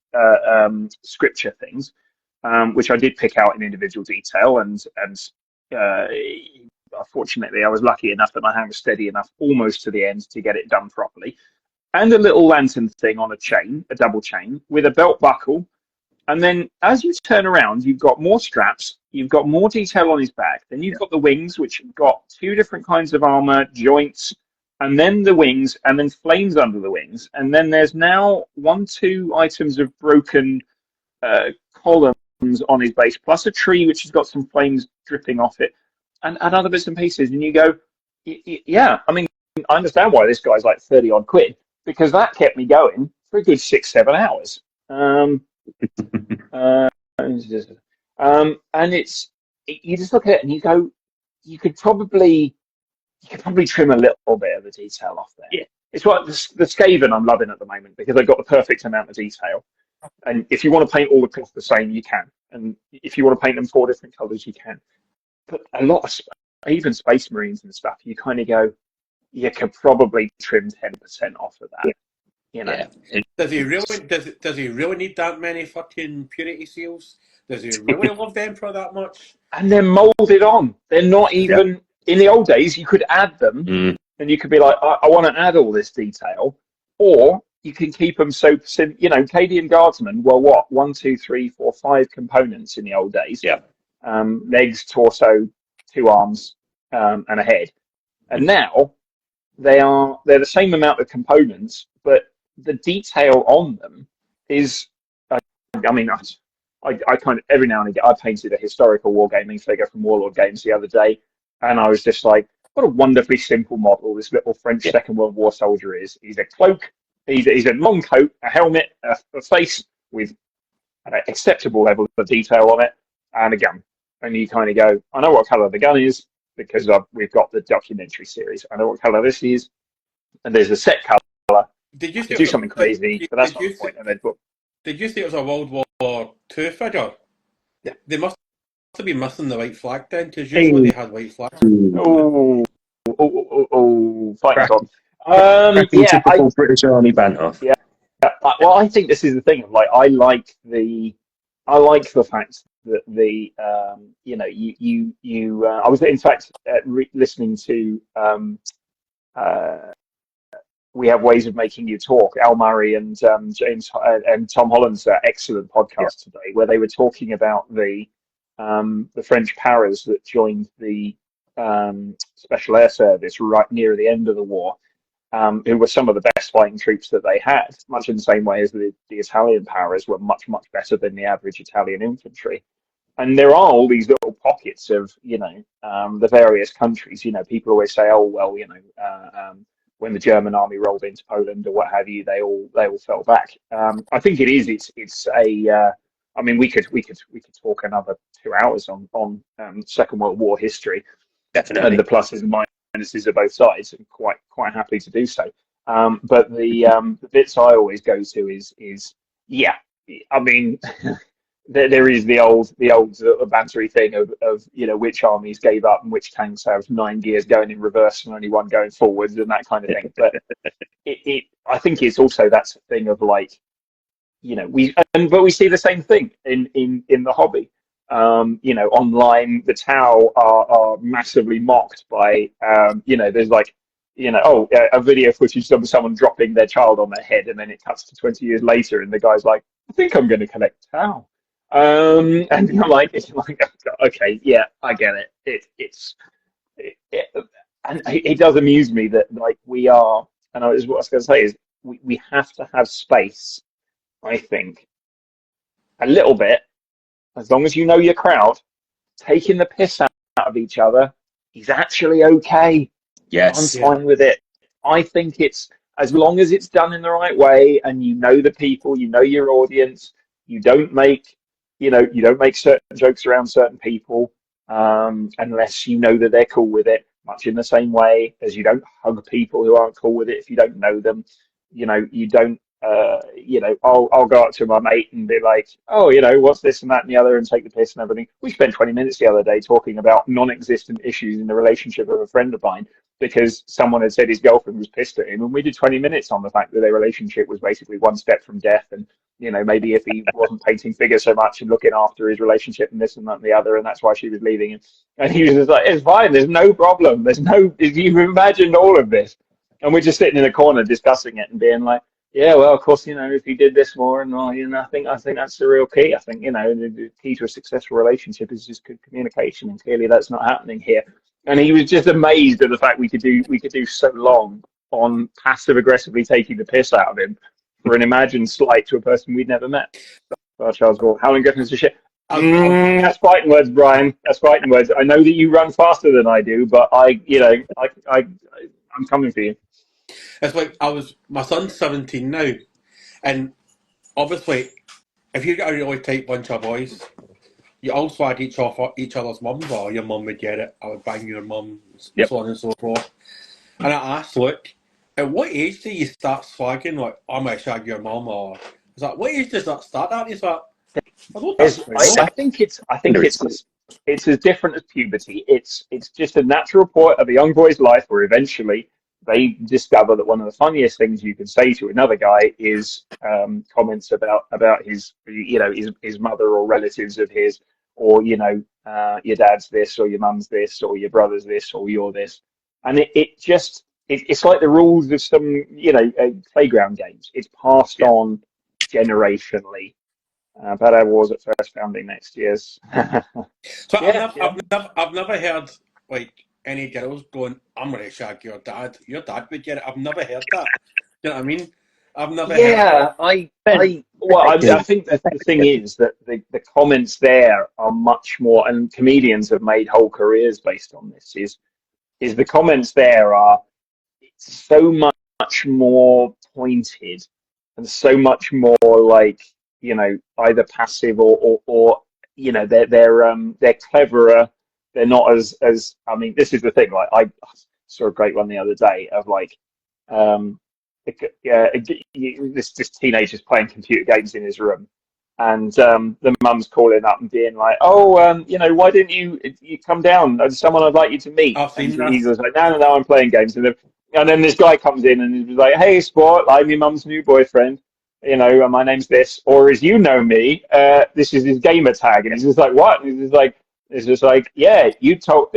scripture things, which I did pick out in individual detail, and fortunately I was lucky enough that my hand was steady enough almost to the end to get it done properly, and a little lantern thing on a chain, a double chain with a belt buckle. And then as you turn around, you've got more straps, you've got more detail on his back, then you've got the wings, which have got 2 different kinds of armor, joints, and then the wings, and then flames under the wings. And then there's now 1, 2 items of broken columns on his base, plus a tree which has got some flames dripping off it, and other bits and pieces. And you go, yeah, I mean, I understand why this guy's like 30 odd quid, because that kept me going for a good 6-7 hours. And you just look at it and you go, you could probably trim a little bit of the detail off there. Yeah. It's like the Skaven I'm loving at the moment, because they've got the perfect amount of detail. And if you want to paint all the cloth the same, you can. And if you want to paint them 4 different colours, you can. But a lot of, even Space Marines and stuff, you kind of go, you could probably trim 10% off of that. You know. Yeah. Does he really need that many fucking purity seals? Does he really love the Emperor that much? And they're moulded on. They're not even, in the old days, you could add them, and you could be like, I want to add all this detail. Or you can keep them so, you know, Cadian Guardsmen were what? 1, 2, 3, 4, 5 components in the old days. Yeah. Legs, torso, 2 arms, and a head. And now they're the same amount of components, but the detail on them is, I mean, I kind of, every now and again, I painted a historical wargaming figure from Warlord Games the other day, and I was just like, what a wonderfully simple model this little French Second World War soldier is. He's a cloak, he's a long coat, a helmet, a face with an acceptable level of detail on it, and a gun. And you kind of go, I know what colour the gun is, because we've got the documentary series. I know what colour this is, and there's a set colour. Did you do something crazy, but that's not the point. And then, did you say it was a World War II figure? Yeah. They must have been missing the white flag then, because usually they had white flags. Fighting on. Yeah, British Army banter. Yeah. Well, I think this is the thing. Like, I like the fact that the you know, you I was in fact listening to We Have Ways of Making You Talk, Al Murray and James and Tom Holland's excellent podcast today, where they were talking about the French paras that joined the Special Air Service right near the end of the war, who were some of the best fighting troops that they had, much in the same way as the Italian paras were much better than the average Italian infantry. And there are all these little pockets of, you know, the various countries. You know, people always say, oh, well, you know, when the German army rolled into Poland or what have you, they all fell back. I think it is. It's a. I mean, we could talk another 2 hours on Second World War history, definitely, and the pluses and minuses of both sides, and quite happy to do so. But the bits I always go to is yeah. I mean. There is the old bantery thing of you know, which armies gave up and which tanks have 9 gears going in reverse and only 1 going forwards and that kind of thing. But I think it's also that's a thing of, like, you know, but we see the same thing in the hobby. You know, online the Tau are massively mocked by you know, there's like, you know, a video footage of someone dropping their child on their head, and then it cuts to 20 years later and the guy's like, I think I'm going to collect Tau. And you're like, it's like, okay, yeah, I get it. And it does amuse me that, like, we are, and what I was going to say is we have to have space, I think, a little bit, as long as you know your crowd. Taking the piss out of each other is actually okay. Yes, I'm fine with it. I think it's, as long as it's done in the right way, and you know the people, you know your audience, you don't make certain jokes around certain people unless you know that they're cool with it, much in the same way as you don't hug people who aren't cool with it if you don't know them. You know, you don't, you know, I'll go up to my mate and be like, oh, you know, what's this and that and the other, and take the piss and everything. We spent 20 minutes the other day talking about non-existent issues in the relationship of a friend of mine, because someone had said his girlfriend was pissed at him, and we did 20 minutes on the fact that their relationship was basically 1 step from death, and, you know, maybe if he wasn't painting figures so much and looking after his relationship and this and that and the other, and that's why she was leaving him. And he was just like, it's fine, there's no problem, you've imagined all of this. And we're just sitting in a corner discussing it and being like, yeah, well, of course, you know, if he did this more and all, you know, I think that's the real key. I think, you know, the key to a successful relationship is just good communication, and clearly that's not happening here. And he was just amazed at the fact we could do so long on passive aggressively taking the piss out of him for an imagined slight to a person we'd never met. Charles Howling Griffin is a shit. That's fighting words, Brian. That's fighting words. I know that you run faster than I do, but I'm coming for you. it's like my son's 17 now, and obviously, if you get a really tight bunch of boys, you all swag each other's mums. Oh, your mum would get it. I would bang your mum, Yep. so on and so forth. And I asked, look, at what age do you start swagging? Like, I'm gonna shag your mum, or is that what age does that start at? He's like, I don't I think it's as different as puberty. It's just a natural point of a young boy's life where eventually they discover that one of the funniest things you can say to another guy is comments about his his mother or relatives of his, or your dad's this or your mum's this or your brother's this or you're this, and it's like the rules of some playground games. It's passed on generationally. But I was at first founding next year's. So I've never heard like any girls going, I'm gonna shag your dad. Your dad would get it. I've never heard that. You know what I mean? I've never heard that. I think that the thing is that the comments there are much more, and comedians have made whole careers based on this, is the comments there are so much more pointed and so much more like, either passive or they're cleverer. They're not as I mean, this is the thing. Like, I saw a great one the other day of like, this teenager's playing computer games in his room, and the mum's calling up and being like, "Oh, why didn't you come down? There's someone I'd like you to meet." I've seen And that. he's like, "No, I'm playing games." And then this guy comes in and he's like, "Hey, sport, I'm your mum's new boyfriend. And my name's this, or as you know me, this is his gamer tag." And he's just like, "What?" And it's just like, "Yeah, you told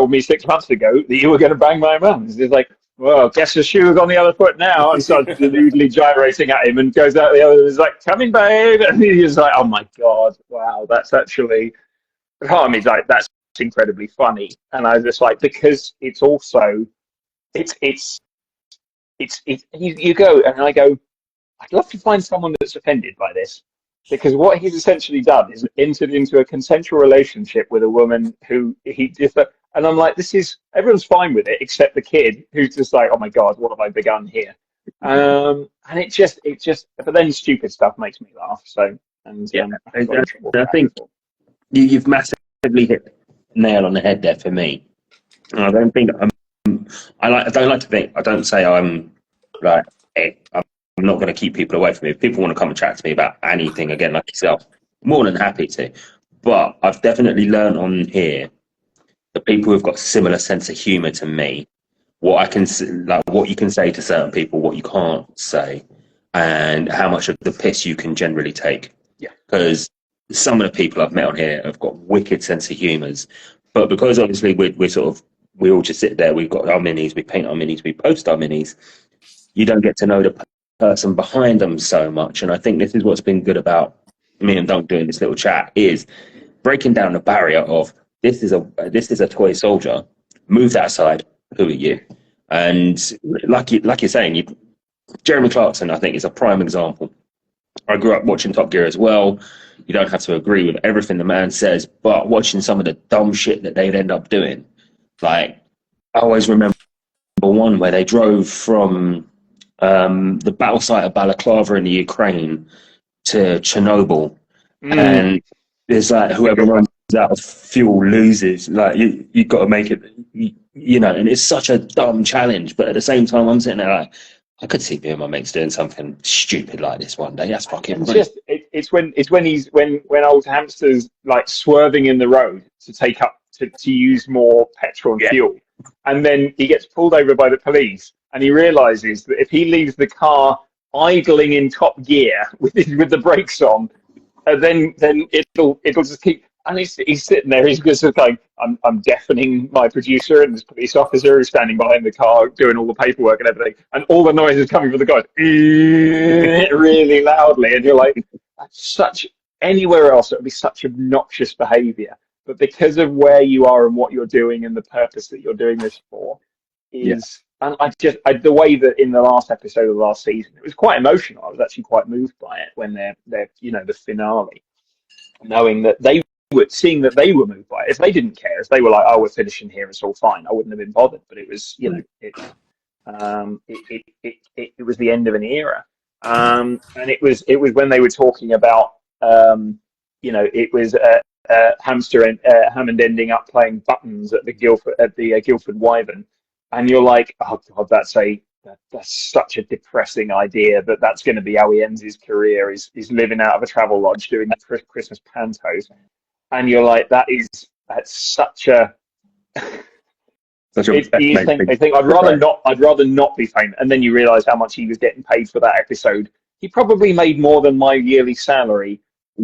me 6 months ago that you were going to bang my mum." It's just like, "Well, guess the shoe's on the other foot now," and starts deludely gyrating at him and goes out the other and is like, "Coming, babe." And he's like, "Oh my God, wow, that's actually," part of me is like, "That's incredibly funny." And I was just like, because it's also, you go, and I go, I'd love to find someone that's offended by this, because what he's essentially done is entered into a consensual relationship with a woman who he just, and I'm like, everyone's fine with it except the kid who's just like, "Oh my God, what have I begun here?" And it just, but then stupid stuff makes me laugh. So, and I got in trouble for I that think before. you've massively hit the nail on the head there for me. And I don't think I don't like to think. I don't say I'm like, hey, I'm not going to keep people away from me. If people want to come and chat to me about anything, again, like yourself, more than happy to. But I've definitely learned on here the people who've got similar sense of humour to me, what you can say to certain people, what you can't say, and how much of the piss you can generally take. Yeah. Because some of the people I've met on here have got wicked sense of humours, but because obviously we all just sit there, we've got our minis, we paint our minis, we post our minis, you don't get to know the person behind them so much. And I think this is what's been good about me and Dunk doing this little chat, is breaking down the barrier of this is a toy soldier, move that aside, who are you? And like you're saying, Jeremy Clarkson, I think, is a prime example. I grew up watching Top Gear as well. You don't have to agree with everything the man says, but watching some of the dumb shit that they'd end up doing, like, I always remember one where they drove from the battle site of Balaclava in the Ukraine to Chernobyl, and there's like, whoever runs out of fuel loses. Like, you got to make it, and it's such a dumb challenge, but at the same time, I'm sitting there like, I could see me and my mates doing something stupid like this one day. That's fucking brilliant. It's when old hamster's like swerving in the road to take up to use more petrol and fuel, and then he gets pulled over by the police, and he realizes that if he leaves the car idling in top gear with the brakes on, then it'll just keep. And he's sitting there. He's just like, I'm deafening my producer and this police officer who's standing behind the car doing all the paperwork and everything, and all the noise is coming from the guy really loudly. And you're like, that's anywhere else it would be such obnoxious behaviour, but because of where you are and what you're doing and the purpose that you're doing this for is. And the way that in the last episode of the last season, it was quite emotional. I was actually quite moved by it when they're the finale. knowing that they were seeing that they were moved by it. If they didn't care, if they were like, "Oh, we're finishing here, it's all fine," I wouldn't have been bothered. But it was, it was the end of an era, and it was when they were talking about, it was Hamster and Hammond ending up playing buttons at the Guildford Wyvern, and you're like, oh god, that's such a depressing idea. That's going to be how he ends his career, is living out of a travel lodge doing Christmas pantos, and you're like, that's such a you think I'd rather not be famous, and then you realise how much he was getting paid for that episode. He probably made more than my yearly salary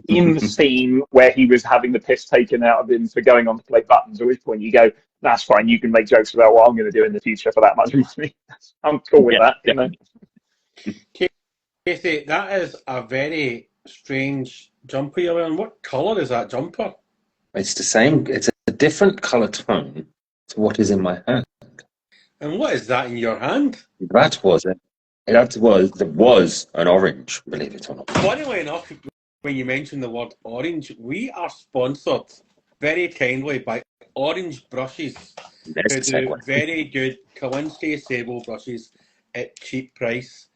in the scene where he was having the piss taken out of him for going on to play buttons. At which point you go, that's fine. You can make jokes about what I'm going to do in the future for that much money. I'm cool with that. Casey, that is a very strange jumper you're wearing. What colour is that jumper? It's the same. It's a different colour tone to what is in my hand. And what is that in your hand? That was it. That was an orange, believe it or not. Funnily enough, when you mention the word orange, we are sponsored very kindly by Orange Brushes, who do very good Kalinsky sable brushes at cheap price.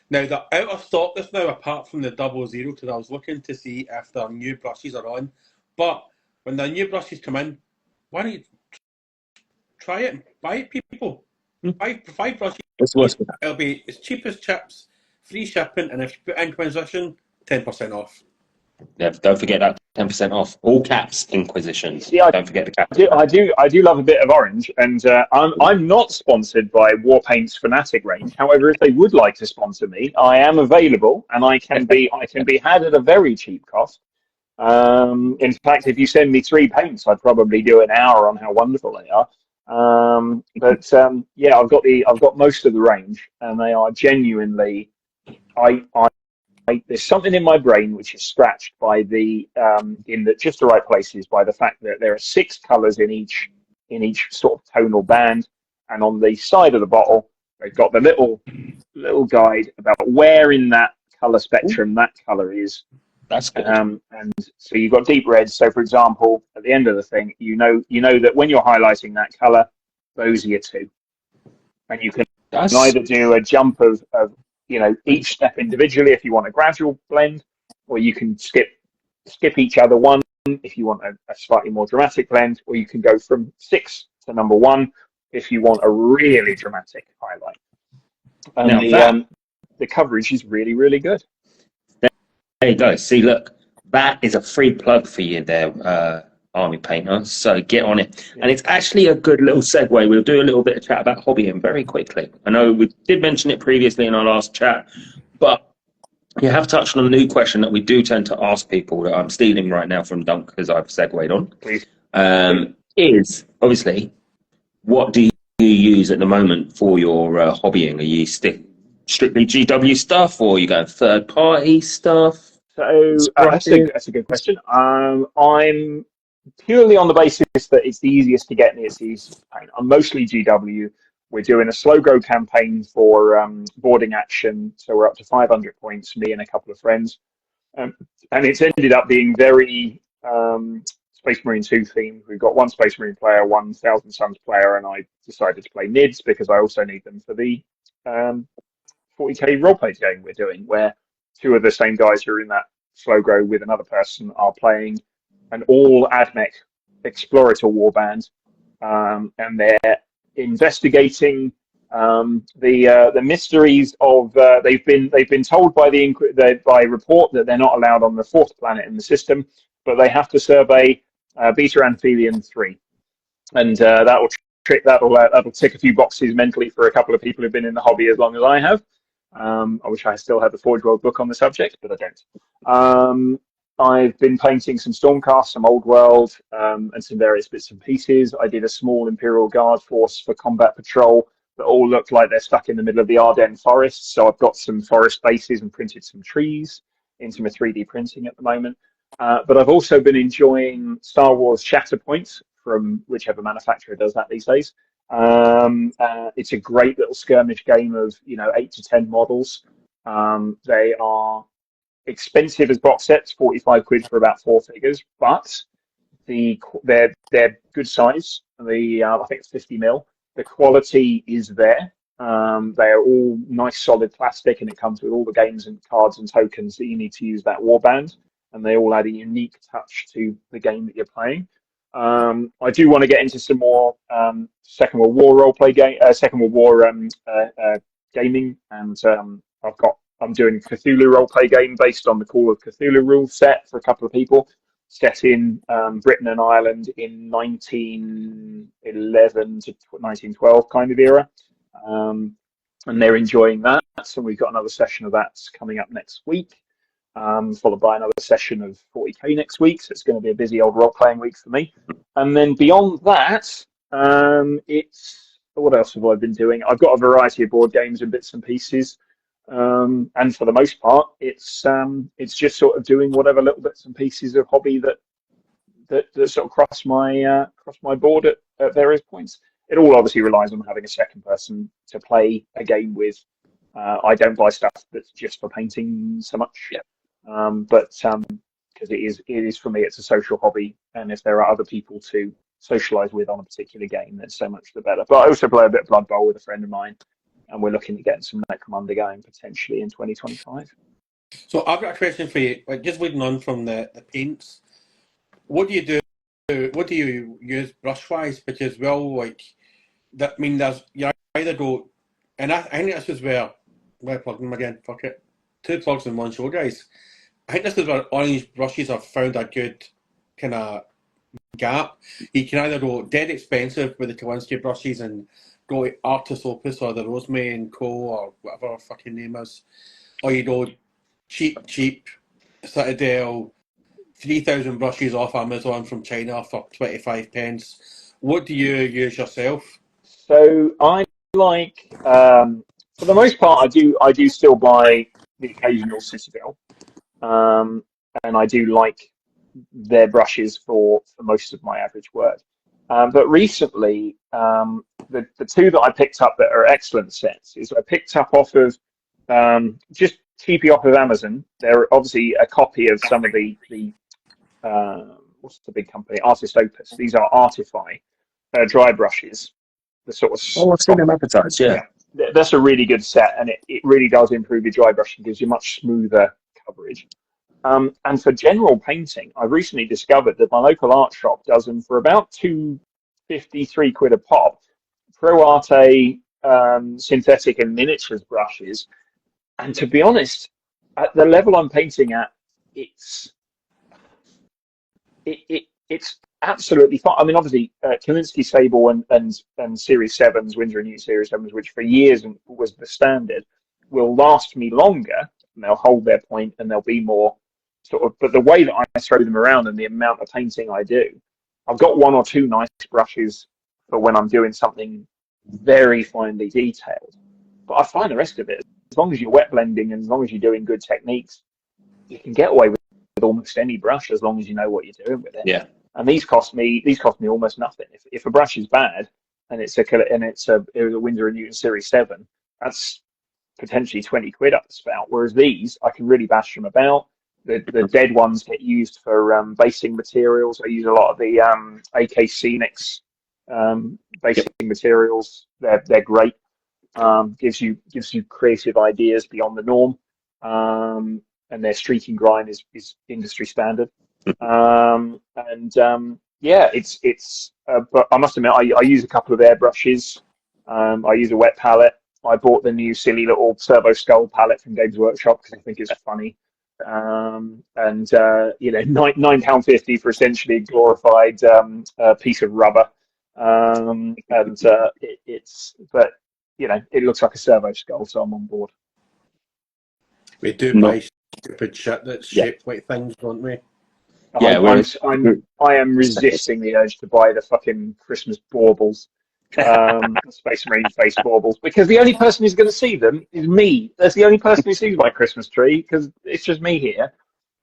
Now, they're out of stock just now, apart from the 00, because I was looking to see if their new brushes are on. But when the new brushes come in, why don't you try it and buy it, people? Five brushes. It'll be as cheap as chips, free shipping, and if you put Inquisition, 10% off. Yeah, don't forget that 10% off. All caps, Inquisitions. Don't forget the caps. I do love a bit of orange, and I'm not sponsored by Warpaint's Fanatic range. However, if they would like to sponsor me, I am available, and I can be had at a very cheap cost. In fact, if you send me 3 paints, I'd probably do an hour on how wonderful they are. I've got most of the range, and they are genuinely. There's something in my brain which is scratched by just the right places by the fact that there are 6 colours in each sort of tonal band, and on the side of the bottle they've got the little guide about where in that colour spectrum that colour is. That's good. And so you've got deep reds. So, for example, at the end of the thing, you know that when you're highlighting that colour, those are your 2, and you can either do a jump of each step individually if you want a gradual blend, or you can skip each other one if you want a slightly more dramatic blend, or you can go from 6 to number 1 if you want a really dramatic highlight. And the coverage is really, really good. There you go. See, look, that is a free plug for you there, Army Painter. So get on it. Yeah. And it's actually a good little segue. We'll do a little bit of chat about hobbying very quickly. I know we did mention it previously in our last chat, but you have touched on a new question that we do tend to ask people that I'm stealing right now from Dunk because I've segued on. Please. Is obviously, what do you use at the moment for your hobbying? Are you strictly GW stuff, or are you going third-party stuff? So that's a good question. I'm purely on the basis that it's the easiest to get and it's the easiest to paint. I'm mostly GW. We're doing a slow grow campaign for boarding action, so we're up to 500 points, me and a couple of friends. And it's ended up being very Space Marine 2 themed. We've got 1 Space Marine player, 1 Thousand Suns player, and I decided to play NIDS because I also need them for the 40k roleplay game we're doing, where 2 of the same guys who are in that slow grow with another person are playing an all AdMech Explorator warband, and they're investigating the mysteries of. They've been told by by report that they're not allowed on the 4th planet in the system, but they have to survey Beta Anthelion 3, and that'll tick a few boxes mentally for a couple of people who've been in the hobby as long as I have. I wish I still had the Forge World book on the subject, but I don't. I've been painting some Stormcast, some Old World, and some various bits and pieces. I did a small Imperial Guard force for combat patrol that all look like they're stuck in the middle of the Ardennes forest. So I've got some forest bases and printed some trees into my 3D printing at the moment. But I've also been enjoying Star Wars Shatterpoint from whichever manufacturer does that these days. It's a great little skirmish game of 8 to 10 models. They are expensive as box sets, 45 quid for about 4 figures, but they're good size. I think it's 50 mil. The quality is there. They are all nice solid plastic, and it comes with all the games and cards and tokens that you need to use that warband, and they all add a unique touch to the game that you're playing. I do want to get into some more Second World War roleplay game, Second World War gaming, and I'm doing a Cthulhu roleplay game based on the Call of Cthulhu rule set for a couple of people, set in Britain and Ireland in 1911 to 1912 kind of era. And they're enjoying that. So we've got another session of that coming up next week, followed by another session of 40k next week. So it's going to be a busy old role-playing week for me. And then beyond that, it's what else have I been doing? I've got a variety of board games and bits and pieces. And for the most part, it's just sort of doing whatever little bits and pieces of hobby that sort of cross my board at various points. It all obviously relies on having a second person to play a game with. I don't buy stuff that's just for painting so much, but because it is for me, it's a social hobby, and if there are other people to socialise with on a particular game, then so much the better. But I also play a bit of Blood Bowl with a friend of mine, and we're looking at getting some Necromunda going potentially in 2025. So I've got a question for you. Like, just leading on from the paints, what do you do? What do you use brush-wise? Because that. I mean, you either go, and I think this is where I plug them again. Fuck it, 2 plugs in one show, guys. I think this is where orange brushes have found a good kind of gap. You can either go dead expensive with the Kowalski brushes and go Artis Opus or the Rosemary and Co. or whatever our fucking name is, or you go cheap Citadel 3,000 brushes off Amazon from China for 25 pence. What do you use yourself? So I like, for the most part, I do still buy the occasional Citadel, and I do like their brushes for most of my average work. But recently, the two that I picked up that are excellent sets is I picked up off of just cheapy off of Amazon. They're obviously a copy of some of the what's the big company? Artist Opus. These are Artify dry brushes. The sort of I've seen them advertised. Yeah. That's a really good set, and it really does improve your dry brushing, gives you much smoother coverage. And for general painting, I've recently discovered that my local art shop does them for about £2.53 a pop. Pro Arte synthetic and miniatures brushes, and to be honest, at the level I'm painting at, it's absolutely fine. I mean, obviously, Kaminsky Sable and Series 7s, Winsor and Newton Series 7s, which for years was the standard, will last me longer, and they'll hold their point, and they'll be more sort of. But the way that I throw them around and the amount of painting I do, I've got 1 or 2 nice brushes for when I'm doing something very finely detailed. But I find the rest of it, as long as you're wet blending and as long as you're doing good techniques, you can get away with almost any brush as long as you know what you're doing with it. Yeah. And these cost me almost nothing. If a brush is bad and it's a Winsor and Newton Series 7, that's potentially 20 quid up the spout. Whereas these, I can really bash them about. The dead ones get used for basing materials. I use a lot of the AK Scenics basing materials. They're great. Gives you creative ideas beyond the norm. And their streaking grind is industry standard. But I must admit, I use a couple of airbrushes. I use a wet palette. I bought the new silly little Turbo Skull palette from Games Workshop because I think it's funny. £9.50 for essentially a glorified piece of rubber. It looks like a servo skull, so I'm on board. We do buy stupid shit that's shaped like things, don't we? Yeah, I am resisting the urge to buy the fucking Christmas baubles, Space Marine face baubles, because the only person who's going to see them is me. That's the only person who sees my Christmas tree, because it's just me here.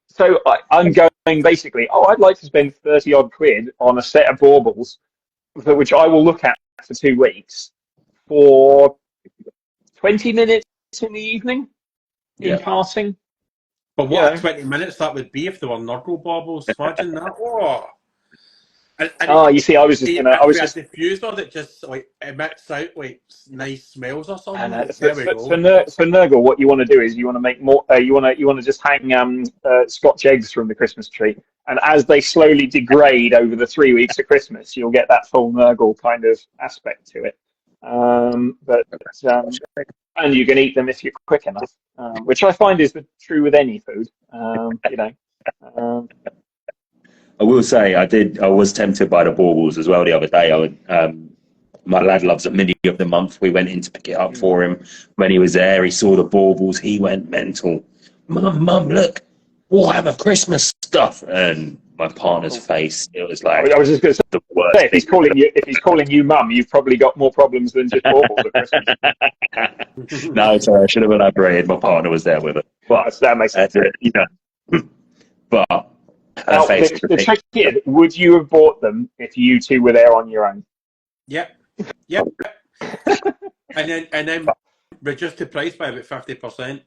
So I'm going basically, I'd like to spend 30 odd quid on a set of baubles, which I will look at for 2 weeks, for 20 minutes in the evening in passing. But what 20 minutes that would be if there were Nurgle baubles. Imagine that. Oh. And you see, I was just gonna. I if was we had just a diffuser that just like emits out like nice smells or something. and There we for go. Nurgle, what you want to do is you want to make more. You want to just hang Scotch eggs from the Christmas tree, and as they slowly degrade over the 3 weeks of Christmas, you'll get that full Nurgle kind of aspect to it. And you can eat them if you're quick enough, which I find is true with any food. I will say I was tempted by the baubles as well the other day. My lad loves a mini of the month. We went in to pick it up for him. When he was there, he saw the baubles. He went mental. Mum, look, we'll have a Christmas stuff. And my partner's face, it was like, I was just going to the worst. say, if he's calling you mum, you've probably got more problems than just baubles at Christmas. No, sorry, I should have elaborated. My partner was there with it. But that makes sense. But now, the trick is, would you have bought them if you two were there on your own? Yep. and then reduced the price by about 50%.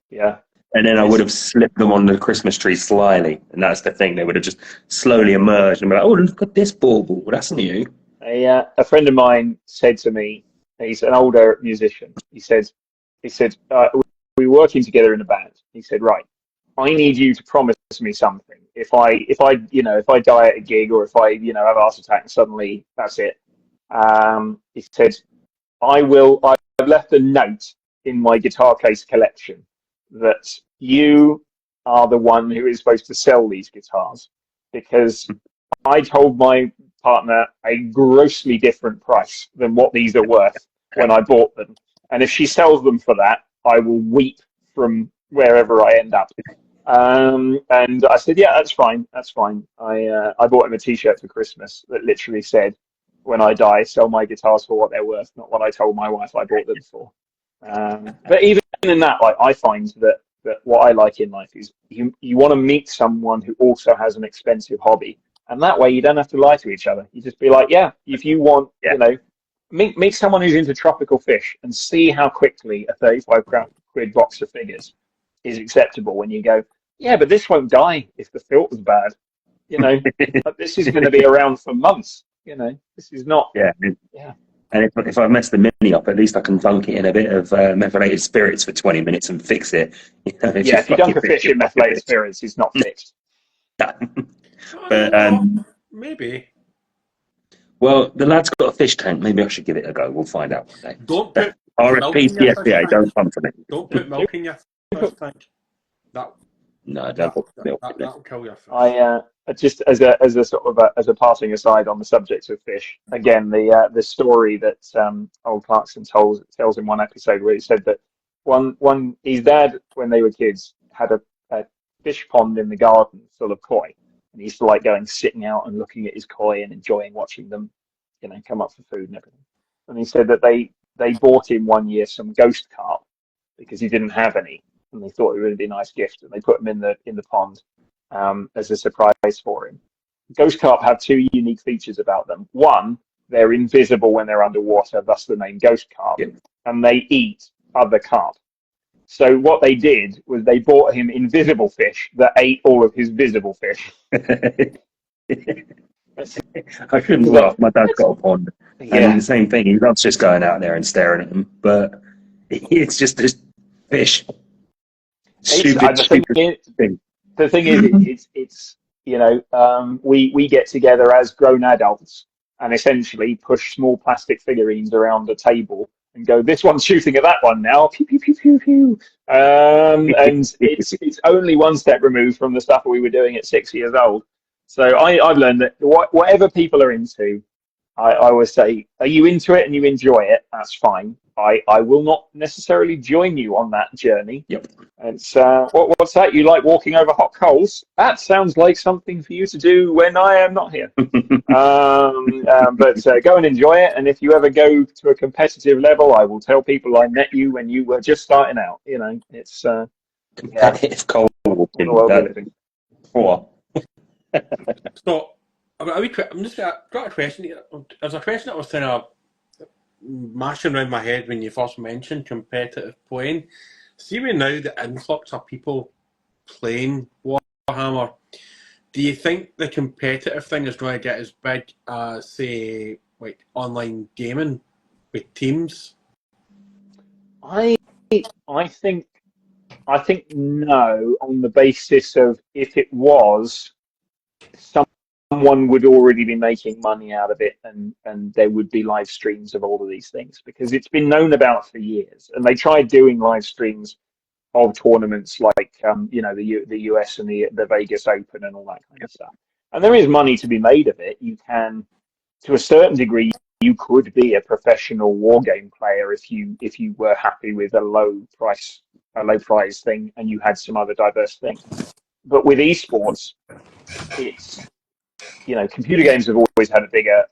Yeah. And then I would have slipped them on the Christmas tree slyly. And that's the thing. They would have just slowly emerged and be like, oh, look at this bauble. That's new. A friend of mine said to me, he's an older musician. He said, we were working together in a band. He said, right, I need you to promise me something. If I die at a gig, or if I, have a heart attack and suddenly that's it. He said, I've left a note in my guitar case collection that you are the one who is supposed to sell these guitars, because I told my partner a grossly different price than what these are worth when I bought them. And if she sells them for that, I will weep from wherever I end up. And I said, yeah, that's fine. I bought him a T-shirt for Christmas that literally said, when I die, sell my guitars for what they're worth, not what I told my wife I bought them for. But even in that, I find that what I like in life is you want to meet someone who also has an expensive hobby. And that way you don't have to lie to each other. You just be like, yeah, if you want, meet someone who's into tropical fish and see how quickly a 35 quid box of figures is acceptable when you go, yeah, but this won't die if the filter's bad. This is going to be around for months. This is not. Yeah. And if I mess the mini up, at least I can dunk it in a bit of methylated spirits for 20 minutes and fix it. If you dunk a fish in methylated spirits, it's not fixed. But maybe. Well, the lad's got a fish tank. Maybe I should give it a go. We'll find out one day. Don't put RFP to the FBA. Don't come for me. Don't put milk in your fish tank. Don't put milk in that'll kill your fish. I just as a sort of as a passing aside on the subject of fish. Again, the story that old Clarkson tells in one episode, where he said that one his dad, when they were kids, had a fish pond in the garden full of koi. And he used to like going, sitting out and looking at his koi and enjoying watching them, come up for food and everything. And he said that they bought him one year some ghost carp because he didn't have any, and they thought it would be a nice gift, and they put him in the pond as a surprise for him. Ghost carp have two unique features about them. One, they're invisible when they're underwater, thus the name ghost carp, and they eat other carp. So what they did was they bought him invisible fish that ate all of his visible fish. I shouldn't laugh. My dad's got a pond. And the same thing. He loves just going out there and staring at them. But it's just this fish. The thing is, it's we get together as grown adults and essentially push small plastic figurines around a table and go, this one's shooting at that one now, pew pew pew pew pew, and it's only one step removed from the stuff we were doing at 6 years old. So I've learned that whatever people are into, I always say, are you into it and you enjoy it? That's fine. I will not necessarily join you on that journey. Yep. It's what's that? You like walking over hot coals? That sounds like something for you to do when I am not here. But go and enjoy it. And if you ever go to a competitive level, I will tell people I met you when you were just starting out. It's competitive coal walking. So, I'm just got a question here. There's a question that was kind of mashing around my head when you first mentioned competitive playing. See me now, the influx of people playing Warhammer, do you think the competitive thing is going to get as big as, say, like online gaming with teams? I I think I think no, on the basis of if it was, someone would already be making money out of it, and there would be live streams of all of these things because it's been known about for years. And they tried doing live streams of tournaments like the US and the Vegas Open and all that kind of stuff. And there is money to be made of it. You can, to a certain degree, you could be a professional war game player if you were happy with a low price thing, and you had some other diverse things. But with esports, it's computer games have always had a bigger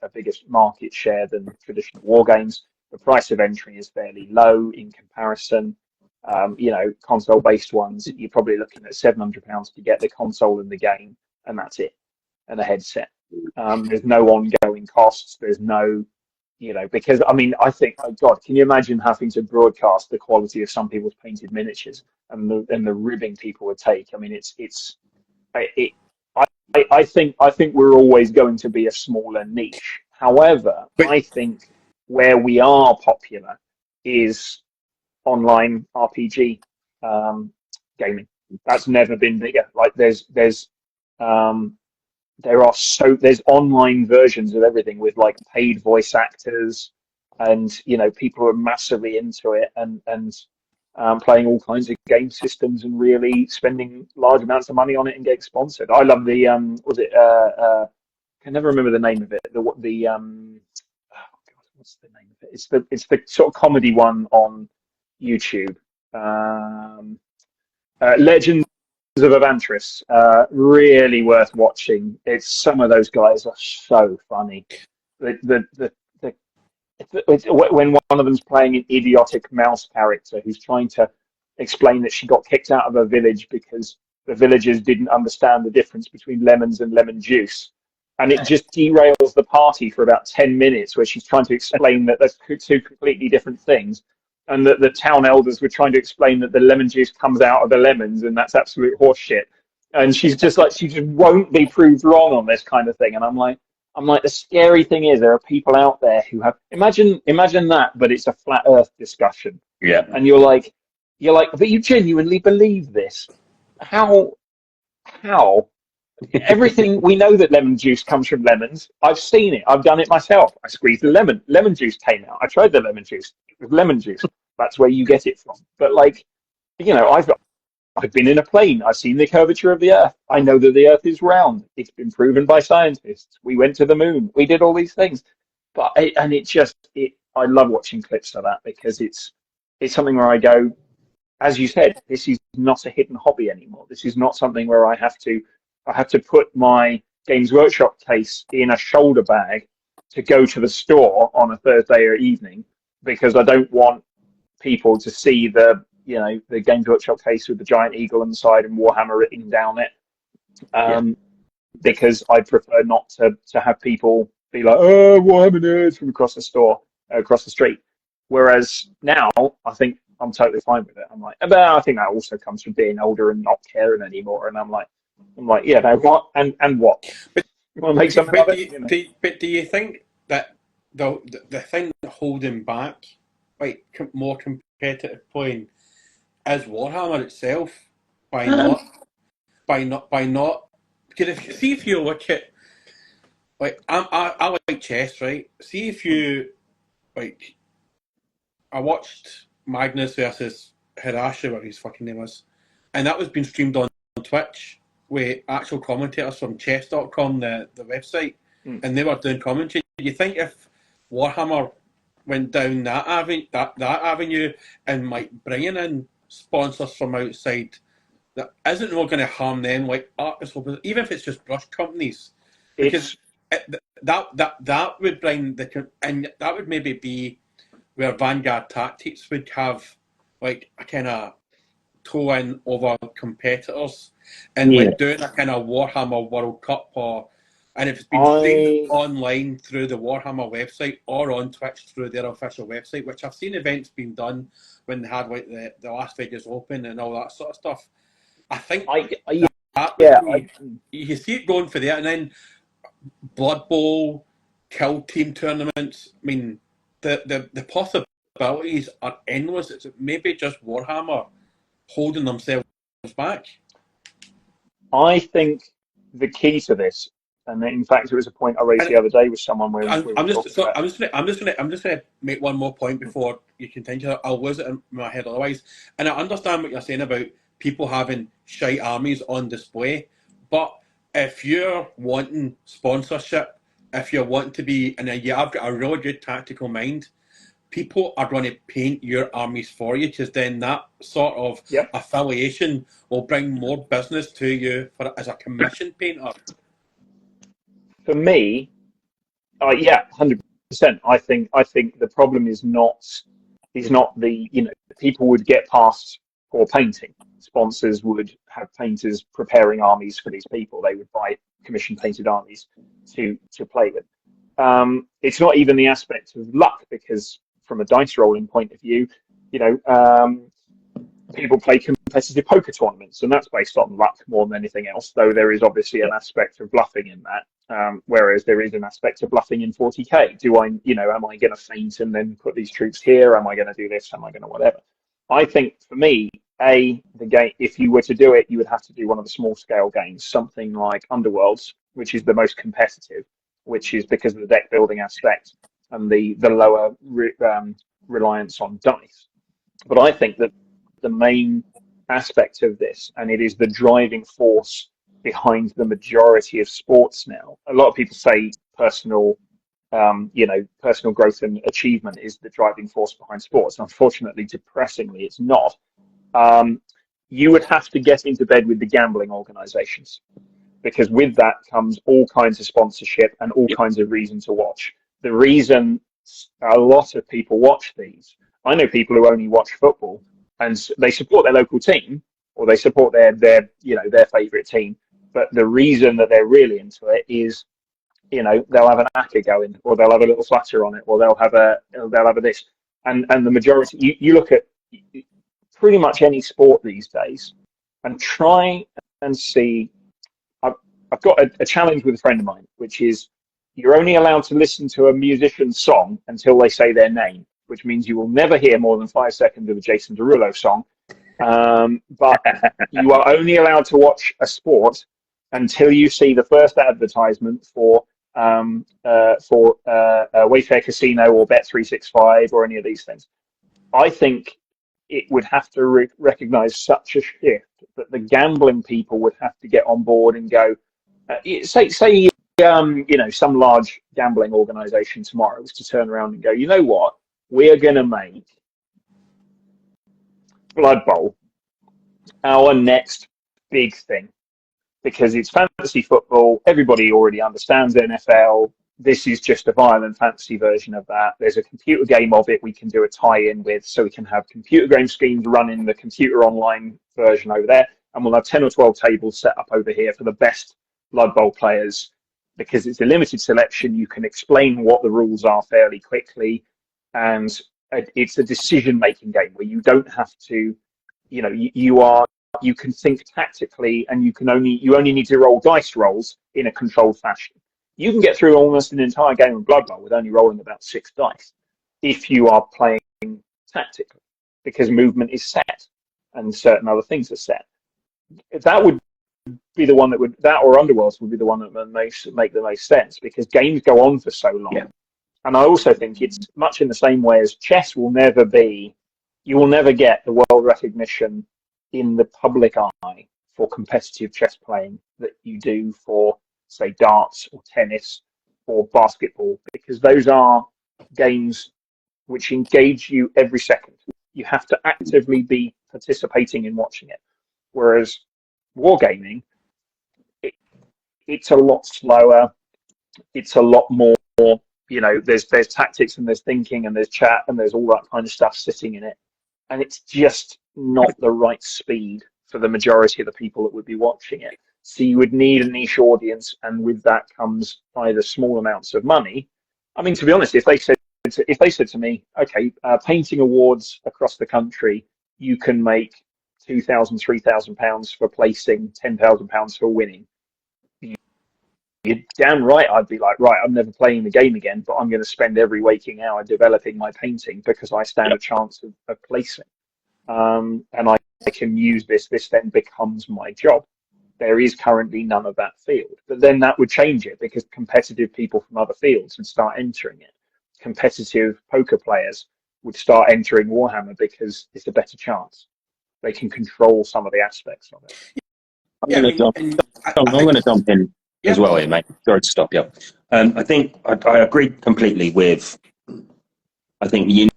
market share than traditional war games. The price of entry is fairly low in comparison. Console-based ones, you're probably looking at £700 to get the console and the game, and that's it, and a headset. There's no ongoing costs. There's no, because I think, oh God, can you imagine having to broadcast the quality of some people's painted miniatures and the ribbing people would take? I mean, I think we're always going to be a smaller niche. However, I think where we are popular is online RPG gaming. That's never been bigger. Like there's online versions of everything with like paid voice actors, and people are massively into it and playing all kinds of game systems and really spending large amounts of money on it and getting sponsored. I love the I can never remember the name of it. Oh God, what's the name of it? It's the sort of comedy one on YouTube. Legends of Avantris, really worth watching. Some of those guys are so funny. When one of them's playing an idiotic mouse character who's trying to explain that she got kicked out of her village because the villagers didn't understand the difference between lemons and lemon juice, and it just derails the party for about 10 minutes where she's trying to explain that there's two completely different things, and that the town elders were trying to explain that the lemon juice comes out of the lemons and that's absolute horseshit. And she's just like, she just won't be proved wrong on this kind of thing. And I'm like, the scary thing is there are people out there who have, imagine that, but it's a flat earth discussion. Yeah. And you're like, but you genuinely believe this? How? Everything, we know that lemon juice comes from lemons. I've seen it. I've done it myself. I squeezed a lemon. Lemon juice came out. I tried the lemon juice. It was lemon juice. That's where you get it from. But I've been in a plane. I've seen the curvature of the Earth. I know that the Earth is round. It's been proven by scientists. We went to the moon. We did all these things. I love watching clips of that because it's something where I go, as you said, this is not a hidden hobby anymore. This is not something where I have to put my Games Workshop case in a shoulder bag to go to the store on a Thursday or evening because I don't want people to see the Games Workshop case with the giant eagle on the side and Warhammer written down it. Because I prefer not to have people be like, oh, Warhammer nerds from across the street. Whereas now, I think I'm totally fine with it. I'm like, but I think that also comes from being older and not caring anymore. And I'm like, yeah, no, what and what? But you want to make something of it? But do you think that the thing holding back like more competitive playing is Warhammer itself by not because if you look at like I like chess, right? See if you like I watched Magnus versus Hirashi, what his fucking name was, and that was being streamed on Twitch with actual commentators from chess.com, the website, and they were doing commentary. Do you think if Warhammer went down that avenue and like bringing in sponsors from outside, that isn't really going to harm them, like artists, even if it's just brush companies, because that would bring and that would maybe be where Vanguard Tactics would have like a kind of toe in over competitors and like doing a kind of Warhammer World Cup and if it's been streamed online through the Warhammer website or on Twitch through their official website, which I've seen events being done when they had like the Las Vegas Open and all that sort of stuff. I think yeah, that yeah, would be, you see it going for that, and then Blood Bowl, Kill Team tournaments. I mean, the possibilities are endless. It's maybe just Warhammer holding themselves back. I think the key to this, and in fact, it was a point I raised And the other day with someone when I'm, we were I'm just talking so about. I'm just gonna make one more point before you continue. I'll lose it in my head otherwise. And I understand what you're saying about people having shite armies on display, but if you're wanting sponsorship, if you're wanting to be, and you have got a really good tactical mind, people are going to paint your armies for you, because then that sort of Yep. affiliation will bring more business to you for as a commission painter. For me, yeah, 100%. I think the problem is not the, people would get past poor painting. Sponsors would have painters preparing armies for these people. They would buy commission painted armies to play with. It's not even the aspect of luck, because from a dice rolling point of view, people play competitive poker tournaments, and that's based on luck more than anything else, though there is obviously an aspect of bluffing in that. Whereas there is an aspect of bluffing in 40k. Am I going to feint and then put these troops here? Am I going to do this? Am I going to whatever? I think for me, the game, if you were to do it, you would have to do one of the small scale games, something like Underworlds, which is the most competitive, which is because of the deck building aspect and the lower reliance on dice. But I think that the main aspect of this, and it is the driving force behind the majority of sports now. A lot of people say personal growth and achievement is the driving force behind sports. Unfortunately, depressingly, it's not. You would have to get into bed with the gambling organizations, because with that comes all kinds of sponsorship and all kinds of reason to watch. The reason a lot of people watch these, I know people who only watch football, and they support their local team, or they support their favourite team. But the reason that they're really into it is, they'll have an acca going, or they'll have a little flutter on it, or they'll have a this. And the majority, you look at pretty much any sport these days, and try and see. I've got a challenge with a friend of mine, which is you're only allowed to listen to a musician's song until they say their name, which means you will never hear more than 5 seconds of a Jason Derulo song. But you are only allowed to watch a sport until you see the first advertisement for Wayfair Casino or Bet365 or any of these things. I think it would have to recognise such a shift that the gambling people would have to get on board and go, say some large gambling organisation tomorrow was to turn around and go, you know what, we're going to make Blood Bowl our next big thing, because it's fantasy football. Everybody already understands NFL. This is just a violent fantasy version of that. There's a computer game of it we can do a tie-in with, so we can have computer game schemes running the computer online version over there, and we'll have 10 or 12 tables set up over here for the best Blood Bowl players. Because it's a limited selection, you can explain what the rules are fairly quickly, and it's a decision-making game where you don't have to, you can think tactically, and you only need to roll dice rolls in a controlled fashion. You can get through almost an entire game of Blood Bowl with only rolling about 6 dice if you are playing tactically, because movement is set and certain other things are set. That would be the one that or Underworlds would be the one that would make the most sense, because games go on for so long. Yeah. And I also think it's much in the same way as chess you will never get the world recognition in the public eye for competitive chess playing that you do for, say, darts or tennis or basketball, because those are games which engage you every second. You have to actively be participating in watching it. Whereas wargaming, it's a lot slower. It's a lot more, there's tactics and there's thinking and there's chat and there's all that kind of stuff sitting in it. And it's just not the right speed for the majority of the people that would be watching it. So you would need a niche audience, and with that comes either small amounts of money. I mean, to be honest, if they said to me, okay, painting awards across the country, you can make £2,000, £3,000 for placing, £10,000 for winning, you're damn right I'd be like, right, I'm never playing the game again, but I'm going to spend every waking hour developing my painting because I stand a chance of placing. And I can use this. This then becomes my job. There is currently none of that field. But then that would change it because competitive people from other fields would start entering it. Competitive poker players would start entering Warhammer because it's a better chance. They can control some of the aspects of it. Yeah, I mean, I'm going to jump in as well here, mate. Sorry to stop you. I think I agree completely with, I think, the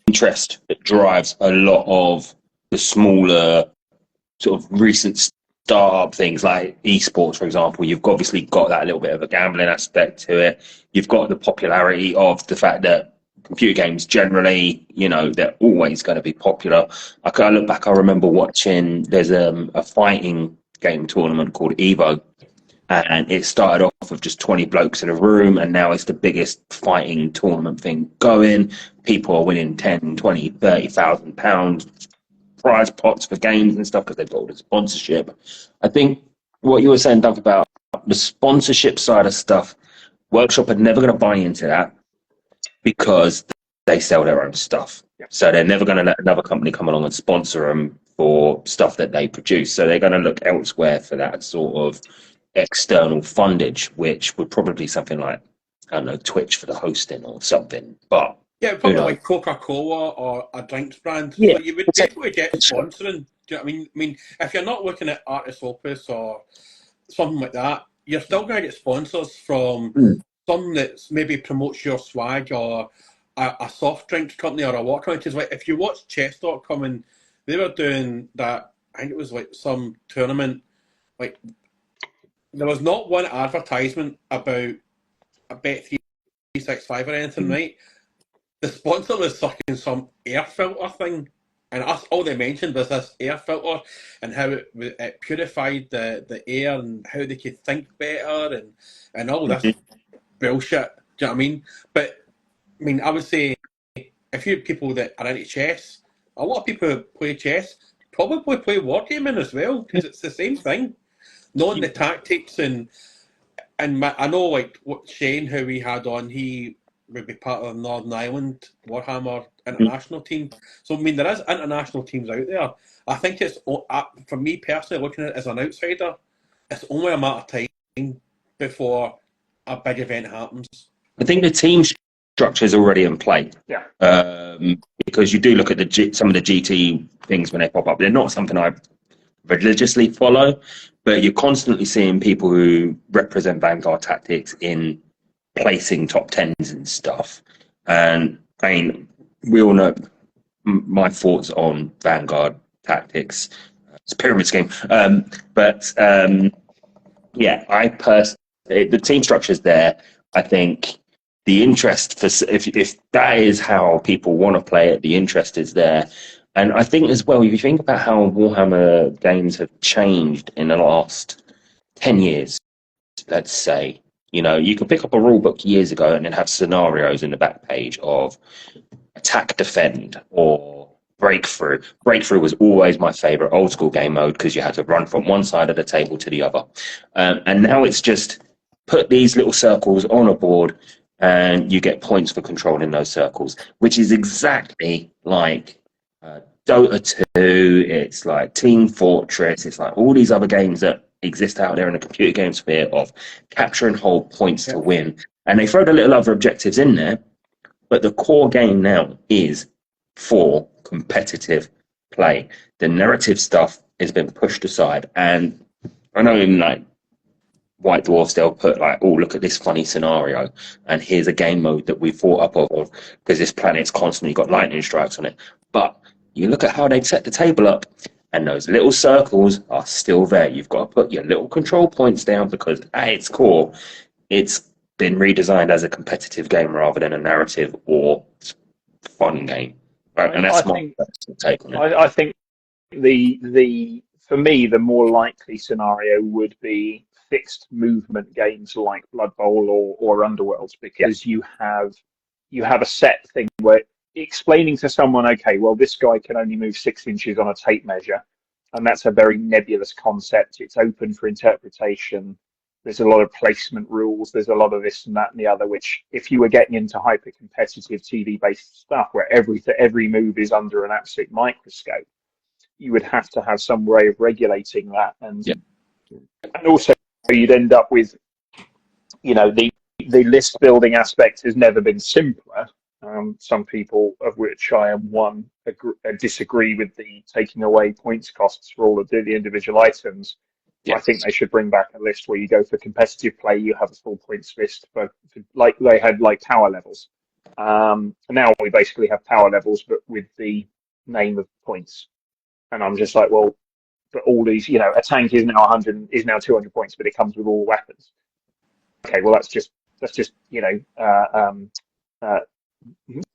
interest that drives a lot of the smaller sort of recent startup things like esports, for example. You've obviously got that little bit of a gambling aspect to it. You've got the popularity of the fact that computer games generally, you know, they're always going to be popular. I look back, I remember watching, there's a fighting game tournament called Evo, and it started off with just 20 blokes in a room, and now it's the biggest fighting tournament thing going. People are winning 10, 20, 30,000 pounds prize pots for games and stuff because they've got all the sponsorship. I think what you were saying, Doug, about the sponsorship side of stuff, Workshop are never going to buy into that because they sell their own stuff. So they're never going to let another company come along and sponsor them for stuff that they produce. So they're going to look elsewhere for that sort of external fundage, which would probably be something like, I don't know, Twitch for the hosting or something. But yeah, probably like Coca-Cola or a drinks brand. Yeah, So you would definitely get sponsoring. Do you know what I mean? I mean, if you're not looking at Artis Opus or something like that, you're still going to get sponsors from some that maybe promotes your swag, or a soft drinks company or a water company. Because like, if you watch Chess.com, and they were doing that, I think it was like some tournament, like there was not one advertisement about a Bet365 or anything, right? The sponsor was sucking some air filter thing, and all they mentioned was this air filter and how it purified the air and how they could think better and all this bullshit. Do you know what I mean? But I mean, I would say if you have people that are into chess, a lot of people who play chess probably play wargaming as well because it's the same thing. Knowing the tactics and I know like what Shane, who we had on, he would be part of the Northern Ireland Warhammer international team. So I mean, there is international teams out there. I think it's, for me personally, looking at it as an outsider, it's only a matter of time before a big event happens. I think the team structure is already in play. Because you do look at some of the GT things when they pop up. They're not something I religiously follow, but you're constantly seeing people who represent Vanguard Tactics in placing top tens and stuff. And I mean, we all know my thoughts on Vanguard Tactics. It's a pyramid scheme. Yeah, the team structure's there. I think the interest for if that is how people want to play it, the interest is there. And I think as well, if you think about how Warhammer games have changed in the last 10 years, let's say, you know, you could pick up a rule book years ago and then have scenarios in the back page of attack, defend, or breakthrough. Breakthrough was always my favorite old school game mode because you had to run from one side of the table to the other. And now it's just put these little circles on a board and you get points for controlling those circles, which is exactly like Dota 2, it's like Team Fortress, it's like all these other games that exist out there in the computer game sphere of capture and hold points to win. And they throw the little other objectives in there, but the core game now is for competitive play. The narrative stuff has been pushed aside. And I know in like White Dwarfs, they'll put like, oh, look at this funny scenario, and here's a game mode that we thought up of because this planet's constantly got lightning strikes on it. But you look at how they set the table up, and those little circles are still there. You've got to put your little control points down because at its core, it's been redesigned as a competitive game rather than a narrative or fun game. Right? And that's my take on it. I think for me, the more likely scenario would be fixed movement games like Blood Bowl or Underworlds, because you have a set thing where explaining to someone, okay, well, this guy can only move 6 inches on a tape measure. and that's a very nebulous concept. It's open for interpretation. There's a lot of placement rules. There's a lot of this and that and the other, which if you were getting into hyper competitive TV-based stuff where every move is under an absolute microscope, you would have to have some way of regulating that. And also you'd end up with, the list building aspect has never been simpler. Some people, of which I am one, disagree with the taking away points costs for all of the individual items. I think they should bring back a list where you go for competitive play, you have a full points list for like they had like power levels. Now we basically have power levels, but with the name of points. And I'm just like, well, but all these, a tank is now 200 points, but it comes with all weapons. Okay, well that's just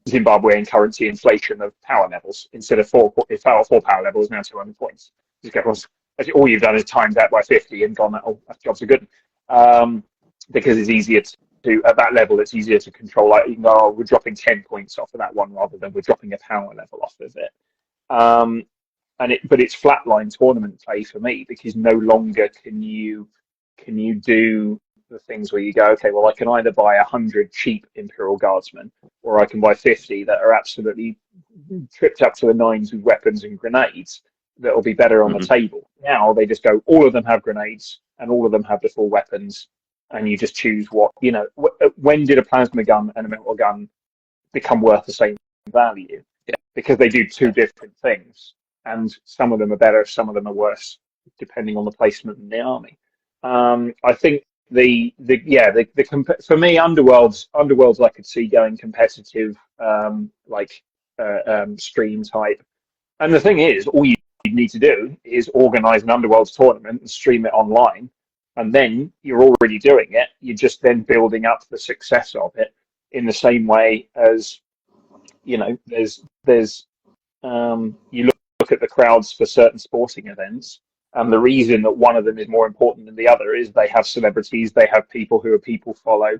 Zimbabwean currency inflation of power levels. Instead of four power levels, now 200 points. All you've done is times that by 50 and gone, oh, that job's a good one. Because it's easier to, at that level, it's easier to control. Like, we're dropping 10 points off of that one rather than we're dropping a power level off of it. But it's flatline tournament play for me, because no longer can you do the things where you go, okay, well, I can either buy 100 cheap Imperial Guardsmen, or I can buy 50 that are absolutely tripped up to the nines with weapons and grenades that will be better on the table. Now they just go, all of them have grenades and all of them have the full weapons, and you just choose what, when did a plasma gun and a metal gun become worth the same value? Because they do two different things, and some of them are better, some of them are worse, depending on the placement in the army. I think for me, Underworlds I could see going competitive, stream type. And the thing is, all you need to do is organize an Underworlds tournament and stream it online, and then you're already doing it. You're just then building up the success of it in the same way as, there's you look at the crowds for certain sporting events, and the reason that one of them is more important than the other is they have celebrities, they have people who people follow.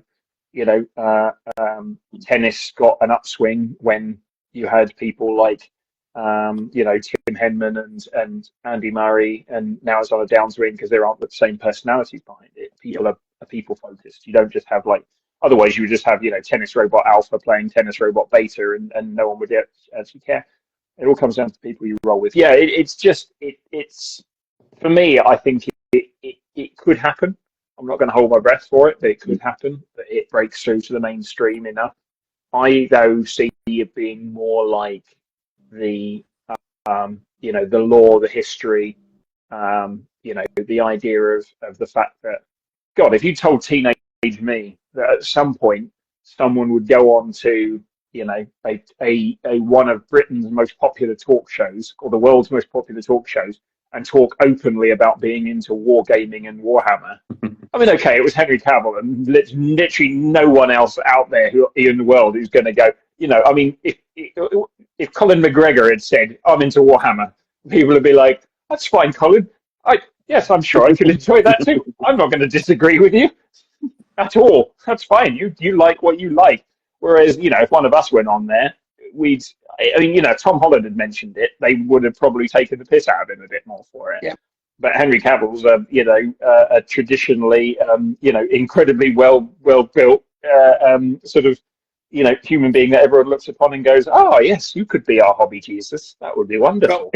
Tennis got an upswing when you had people like Tim Henman and Andy Murray, and now it's on a downswing because there aren't the same personalities behind it. People are people focused. You don't just have otherwise you would just have tennis robot alpha playing tennis robot beta, and no one would actually care. It all comes down to the people you roll with. It's for me, I think it could happen. I'm not going to hold my breath for it, but it could happen that it breaks through to the mainstream enough. I though see it being more like the the lore, the history, the idea of the fact that, God, if you told teenage me that at some point someone would go on to a one of Britain's most popular talk shows, or the world's most popular talk shows, and talk openly about being into wargaming and Warhammer. I mean, okay, it was Henry Cavill, and literally no one else out there in the world who's going to go, I mean, if Colin McGregor had said, I'm into Warhammer, people would be like, that's fine, Colin. Yes, I'm sure I could enjoy that too. I'm not going to disagree with you at all. That's fine. You like what you like. Whereas, if one of us went on there, Tom Holland had mentioned it, they would have probably taken the piss out of him a bit more for it. Yeah. But Henry Cavill's, a traditionally, incredibly well built, sort of, human being that everyone looks upon and goes, oh yes, you could be our hobby Jesus. That would be wonderful.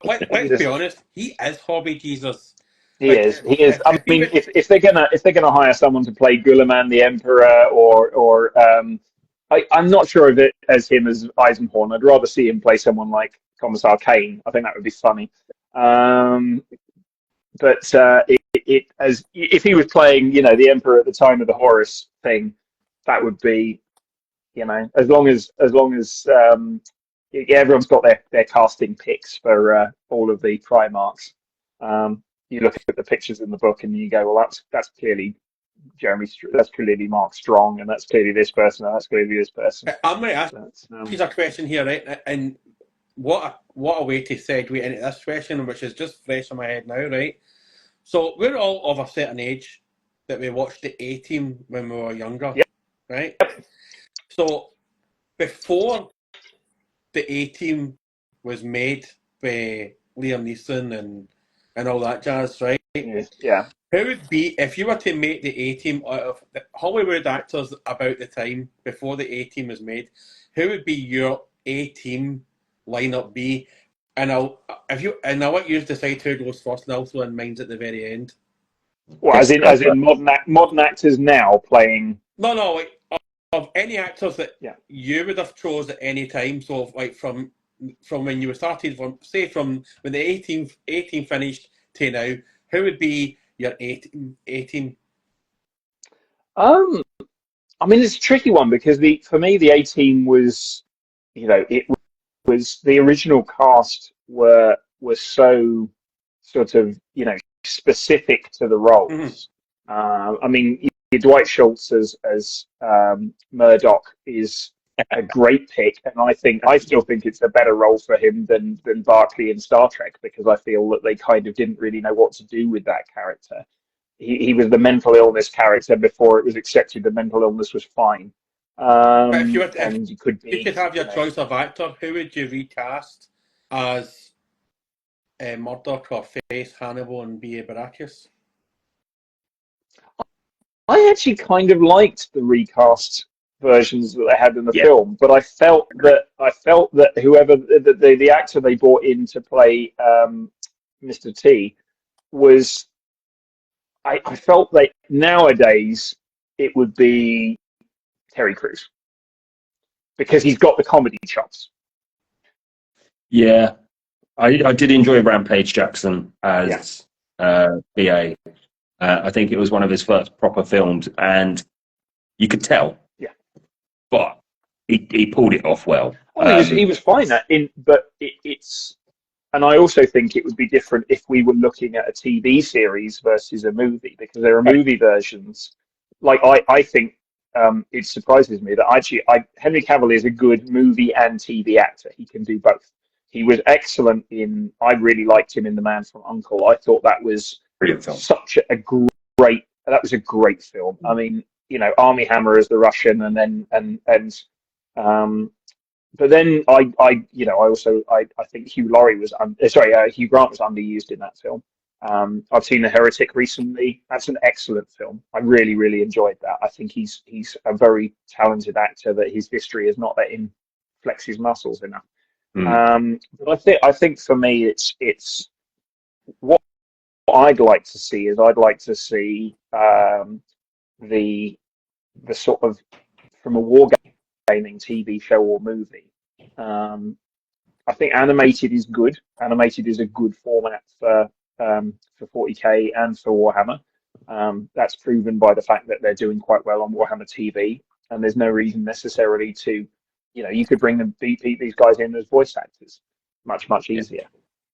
Let's be honest, he is hobby Jesus. He is. I mean, if they're gonna hire someone to play Guilliman the Emperor, or I'm not sure of it as him as Eisenhorn. I'd rather see him play someone like Commissar Kane. I think that would be funny. But as if he was playing, the Emperor at the time of the Horus thing, that would be, as long as everyone's got their casting picks for all of the Primarchs. You look at the pictures in the book and you go, well, that's clearly that's clearly Mark Strong, and that's clearly this person, and that's clearly this person. I'm going to ask you a question here, right? And what a way to segue into this question, which is just fresh in my head now, right? So we're all of a certain age that we watched the A-Team when we were younger, right? So before the A-Team was made by Liam Neeson and all that jazz, right? Yeah. Who would be, if you were to make the A-Team out of the Hollywood actors about the time before the A-Team was made, who would be your A-Team lineup be? And I'll let you decide who goes first, and I'll throw in mine at the very end. Well, as in modern actors now playing. No, like of any actors that Yeah. you would have chose at any time. So like from when you were started, from when the A-Team finished to now, who would be your A-Team? I mean, it's a tricky one because for me the A-Team was, it was the original cast were so sort of specific to the roles. I mean, Dwight Schultz as Murdoch is a great pick, and I still think it's a better role for him than Barclay in Star Trek, because I feel that they kind of didn't really know what to do with that character. He was the mental illness character before it was accepted that mental illness was fine. But if you could have your choice of actor, who would you recast as Murdoch or face Hannibal and B.A. Baracus? I actually kind of liked the recast versions that they had in the film, but I felt that whoever the actor they brought in to play Mr. T was, I felt that nowadays it would be Terry Crews, because he's got the comedy chops. Yeah, I did enjoy Rampage Jackson as BA. I think it was one of his first proper films, and you could tell. Yeah, but he pulled it off well. He was fine but it's. And I also think it would be different if we were looking at a TV series versus a movie, because there are movie versions. Like I think it surprises me that actually Henry Cavill is a good movie and TV actor. He can do both. He was excellent I really liked him in The Man from U.N.C.L.E. I thought that was such a great film. I mean, Armie Hammer as the Russian, and but then I think Hugh Grant was underused in that film. I've seen The Heretic recently. That's an excellent film. I really, really enjoyed that. I think he's a very talented actor that his history has not let him flex his muscles enough. But I think for me, it's what I'd like to see is the sort of, from a wargaming TV show or movie. I think animated is good. Animated is a good format for 40K and for Warhammer. That's proven by the fact that they're doing quite well on Warhammer TV, and there's no reason necessarily to, you could bring these guys in as voice actors much easier.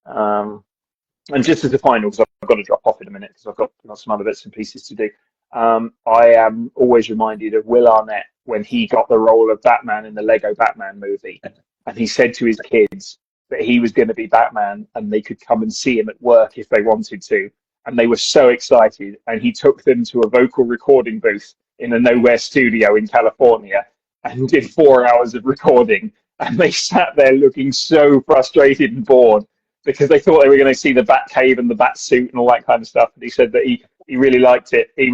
And just as a final, because I've got to drop off in a minute because I've got some other bits and pieces to do. I am always reminded of Will Arnett when he got the role of Batman in the Lego Batman movie, and he said to his kids that he was going to be Batman and they could come and see him at work if they wanted to, and they were so excited, and he took them to a vocal recording booth in a nowhere studio in California and did 4 hours of recording, and they sat there looking so frustrated and bored because they thought they were going to see the Batcave and the Batsuit and all that kind of stuff. And he said that he really liked it. He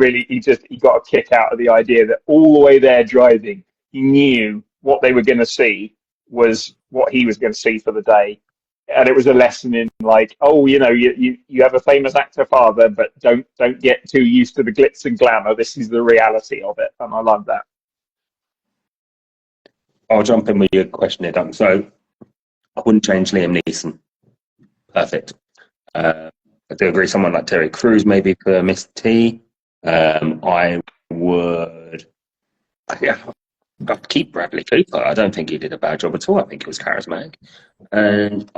got a kick out of the idea that all the way there driving, he knew what they were going to see was what he was going to see for the day. And it was a lesson in, like, you have a famous actor father, but don't get too used to the glitz and glamour. This is the reality of it. And I love that. I'll jump in with your question here, Duncan. So I wouldn't change Liam Neeson. Perfect. I do agree. Someone like Terry Crews maybe for Mr. T. I would. I'd keep Bradley Cooper. I don't think he did a bad job at all. I think he was charismatic, and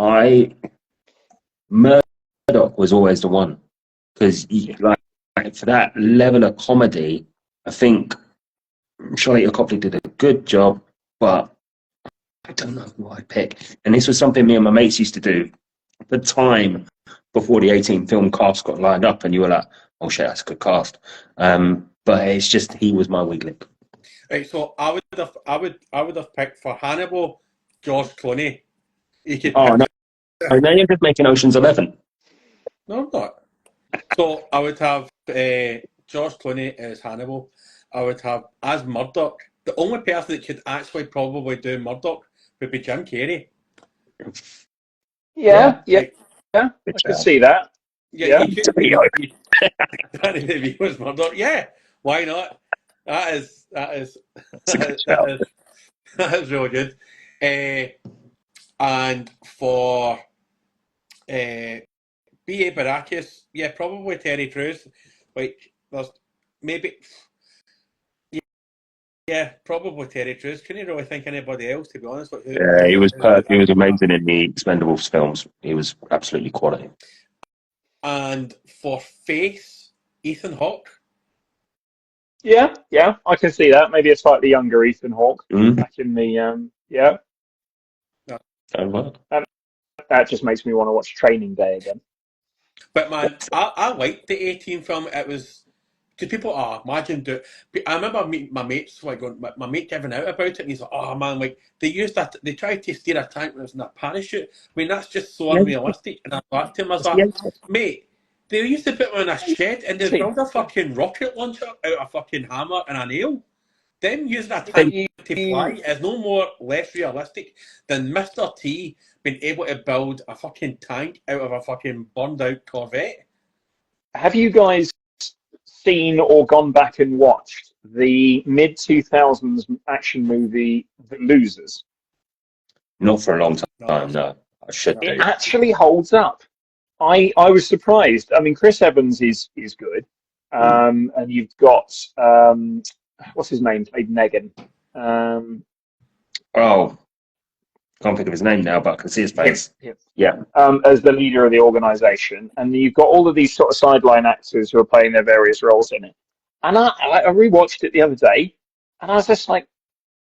Murdoch was always the one, because like for that level of comedy, I think Charlotte Copley did a good job, but I don't know who I'd pick. And this was something me and my mates used to do at the time before the 18 film cast got lined up, and you were like, "Oh shit, that's a good cast." But it's just he was my weak link. Right, so I would have picked for Hannibal, George Clooney. And then you're just making Ocean's 11. No, I'm not. So I would have George Clooney as Hannibal. I would have as Murdoch. The only person that could actually probably do Murdoch would be Jim Carrey. Yeah. Like, I could see that. yeah, Yeah. he could be. Danny DeVito was Murdoch. Yeah, why not? That is That's a good shout. that is really good. And for B.A. Baracus, yeah, probably Terry Crews. Like, there's maybe, yeah, probably Terry Crews. Couldn't really think anybody else, to be honest. Like, Yeah, he was who he was amazing in the Expendables films. He was absolutely quality. And for Face, Ethan Hawke. Yeah, I can see that. Maybe a slightly younger Ethan Hawke back in the yeah. Oh, well. That just makes me want to watch Training Day again. But man, I liked the 18 film. It was because people imagine do. I remember my mates like going, my mate giving out about it, and he's like, "Oh man, like they used that. They tried to steer a tank when it was in a parachute. I mean, that's just so unrealistic." And I laughed to him. I was like, "Mate, they used to put them in a shed and they build a fucking rocket launcher out of a fucking hammer and a nail. Them using a tank to fly is no more less realistic than Mr. T being able to build a fucking tank out of a fucking burned out Corvette." Have you guys seen or gone back and watched the mid-2000s action movie The Losers? Not for a long time, no. I should do. It actually holds up. I was surprised. I mean, Chris Evans is good, and you've got what's his name? Played Negan. Can't think of his name now, but I can see his face. Yeah. As the leader of the organisation, and you've got all of these sort of sideline actors who are playing their various roles in it. And I rewatched it the other day, and I was just like,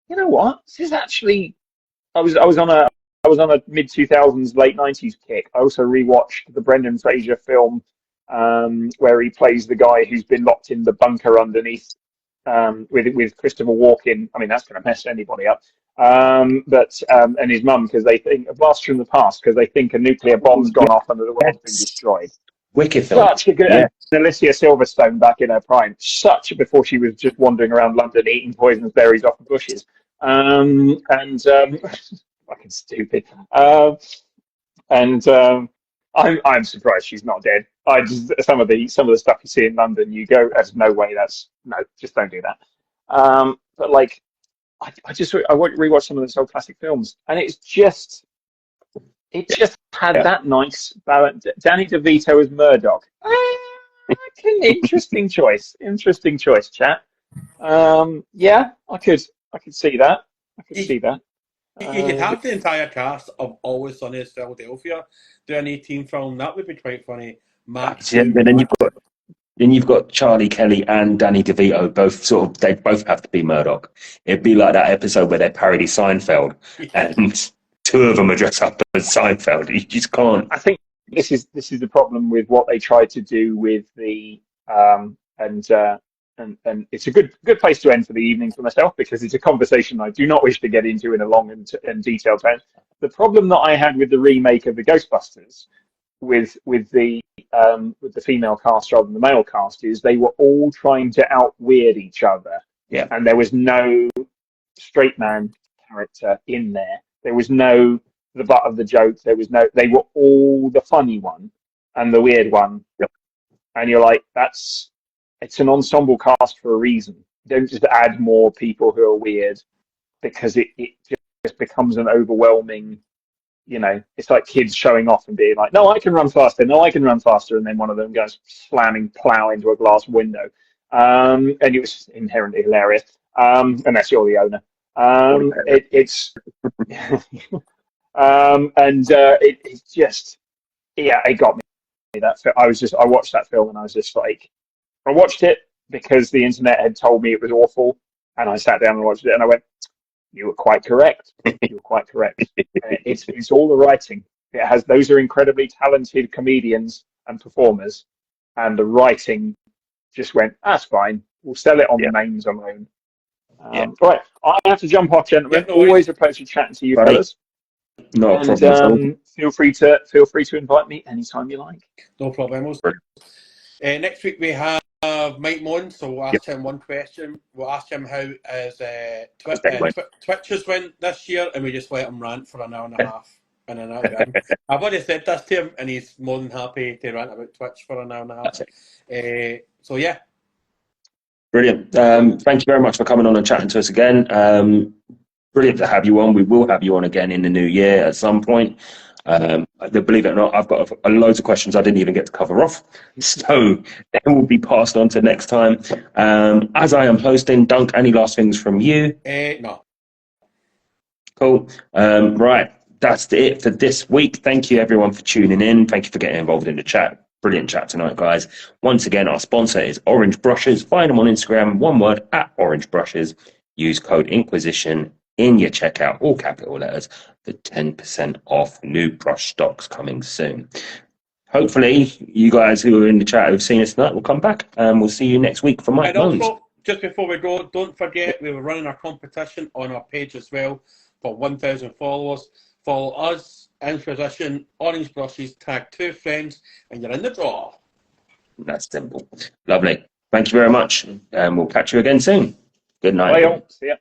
you know what? This is actually. I was on a mid-2000s, late 90s kick. I also rewatched the Brendan Fraser film where he plays the guy who's been locked in the bunker underneath with Christopher Walken. I mean, that's going to mess anybody up. And his mum, because they think a blast from the past, because they think a nuclear bomb's gone off and the world's been destroyed. Wicked film. Such a good. And Alicia Silverstone back in her prime, before she was just wandering around London eating poisonous berries off the bushes. Fucking stupid. I'm surprised she's not dead. Some of the stuff you see in London, you go, there's no way. Just don't do that. But like, I rewatched some of those old classic films, and it just had that nice balance. Danny DeVito as Murdoch. Interesting choice, chat. Yeah, I could see that. See that. You could have the entire cast of Always Sunny in Philadelphia do an 18 film. That would be quite funny. Then you've got Charlie Kelly and Danny DeVito they both have to be Murdoch. It'd be like that episode where they parody Seinfeld and two of them are dressed up as Seinfeld. You just can't. I think this is the problem with what they tried to do with the and it's a good place to end for the evening for myself, because it's a conversation I do not wish to get into in a long and detailed time. The problem that I had with the remake of the Ghostbusters with the female cast rather than the male cast is they were all trying to out-weird each other. Yeah. And there was no straight man character in there. There was no the butt of the joke. They were all the funny one and the weird one. Yep. And you're like, it's an ensemble cast for a reason. Don't just add more people who are weird, because it just becomes an overwhelming, it's like kids showing off and being like, no, I can run faster. And then one of them goes slamming plow into a glass window. And it was inherently hilarious. Unless you're the owner. It's just, it got me. I watched that film and I was just like, I watched it because the internet had told me it was awful, and I sat down and watched it and I went, you were quite correct. It's all the writing. Those are incredibly talented comedians and performers, and the writing just went, that's fine. We'll sell it on the names alone. Right, I have to jump off, gentlemen. Always a pleasure chatting to you fellas. Not a And problem at all. feel free to invite me anytime you like. No problemos. Next week we have Mike Mon, so we'll ask him one question. We'll ask him how his Twitch has went this year, and we just let him rant for an hour and a half. And then I've already said this to him, and he's more than happy to rant about Twitch for an hour and a half. So yeah. Brilliant. Thank you very much for coming on and chatting to us again. Brilliant to have you on. We will have you on again in the new year at some point. Believe it or not, I've got loads of questions I didn't even get to cover off, so they will be passed on to next time. As I am hosting, Dunk, any last things from you? No. Cool. Right, that's it for this week. Thank you everyone for tuning in. Thank you for getting involved in the chat. Brilliant chat tonight, guys. Once again, our sponsor is Orange Brushes. Find them on Instagram, one word, @Orange Brushes. Use code Inquisition in your checkout, all capital letters, for 10% off new brush stocks coming soon. Hopefully, you guys who are in the chat who've seen us tonight will come back, and we'll see you next week for Mike Bones. Also, just before we go, don't forget we were running our competition on our page as well for 1,000 followers. Follow us, Inquisition, Orange Brushes, tag 2 friends, and you're in the draw. That's simple. Lovely. Thank you very much, and we'll catch you again soon. Good night. Bye all. See ya.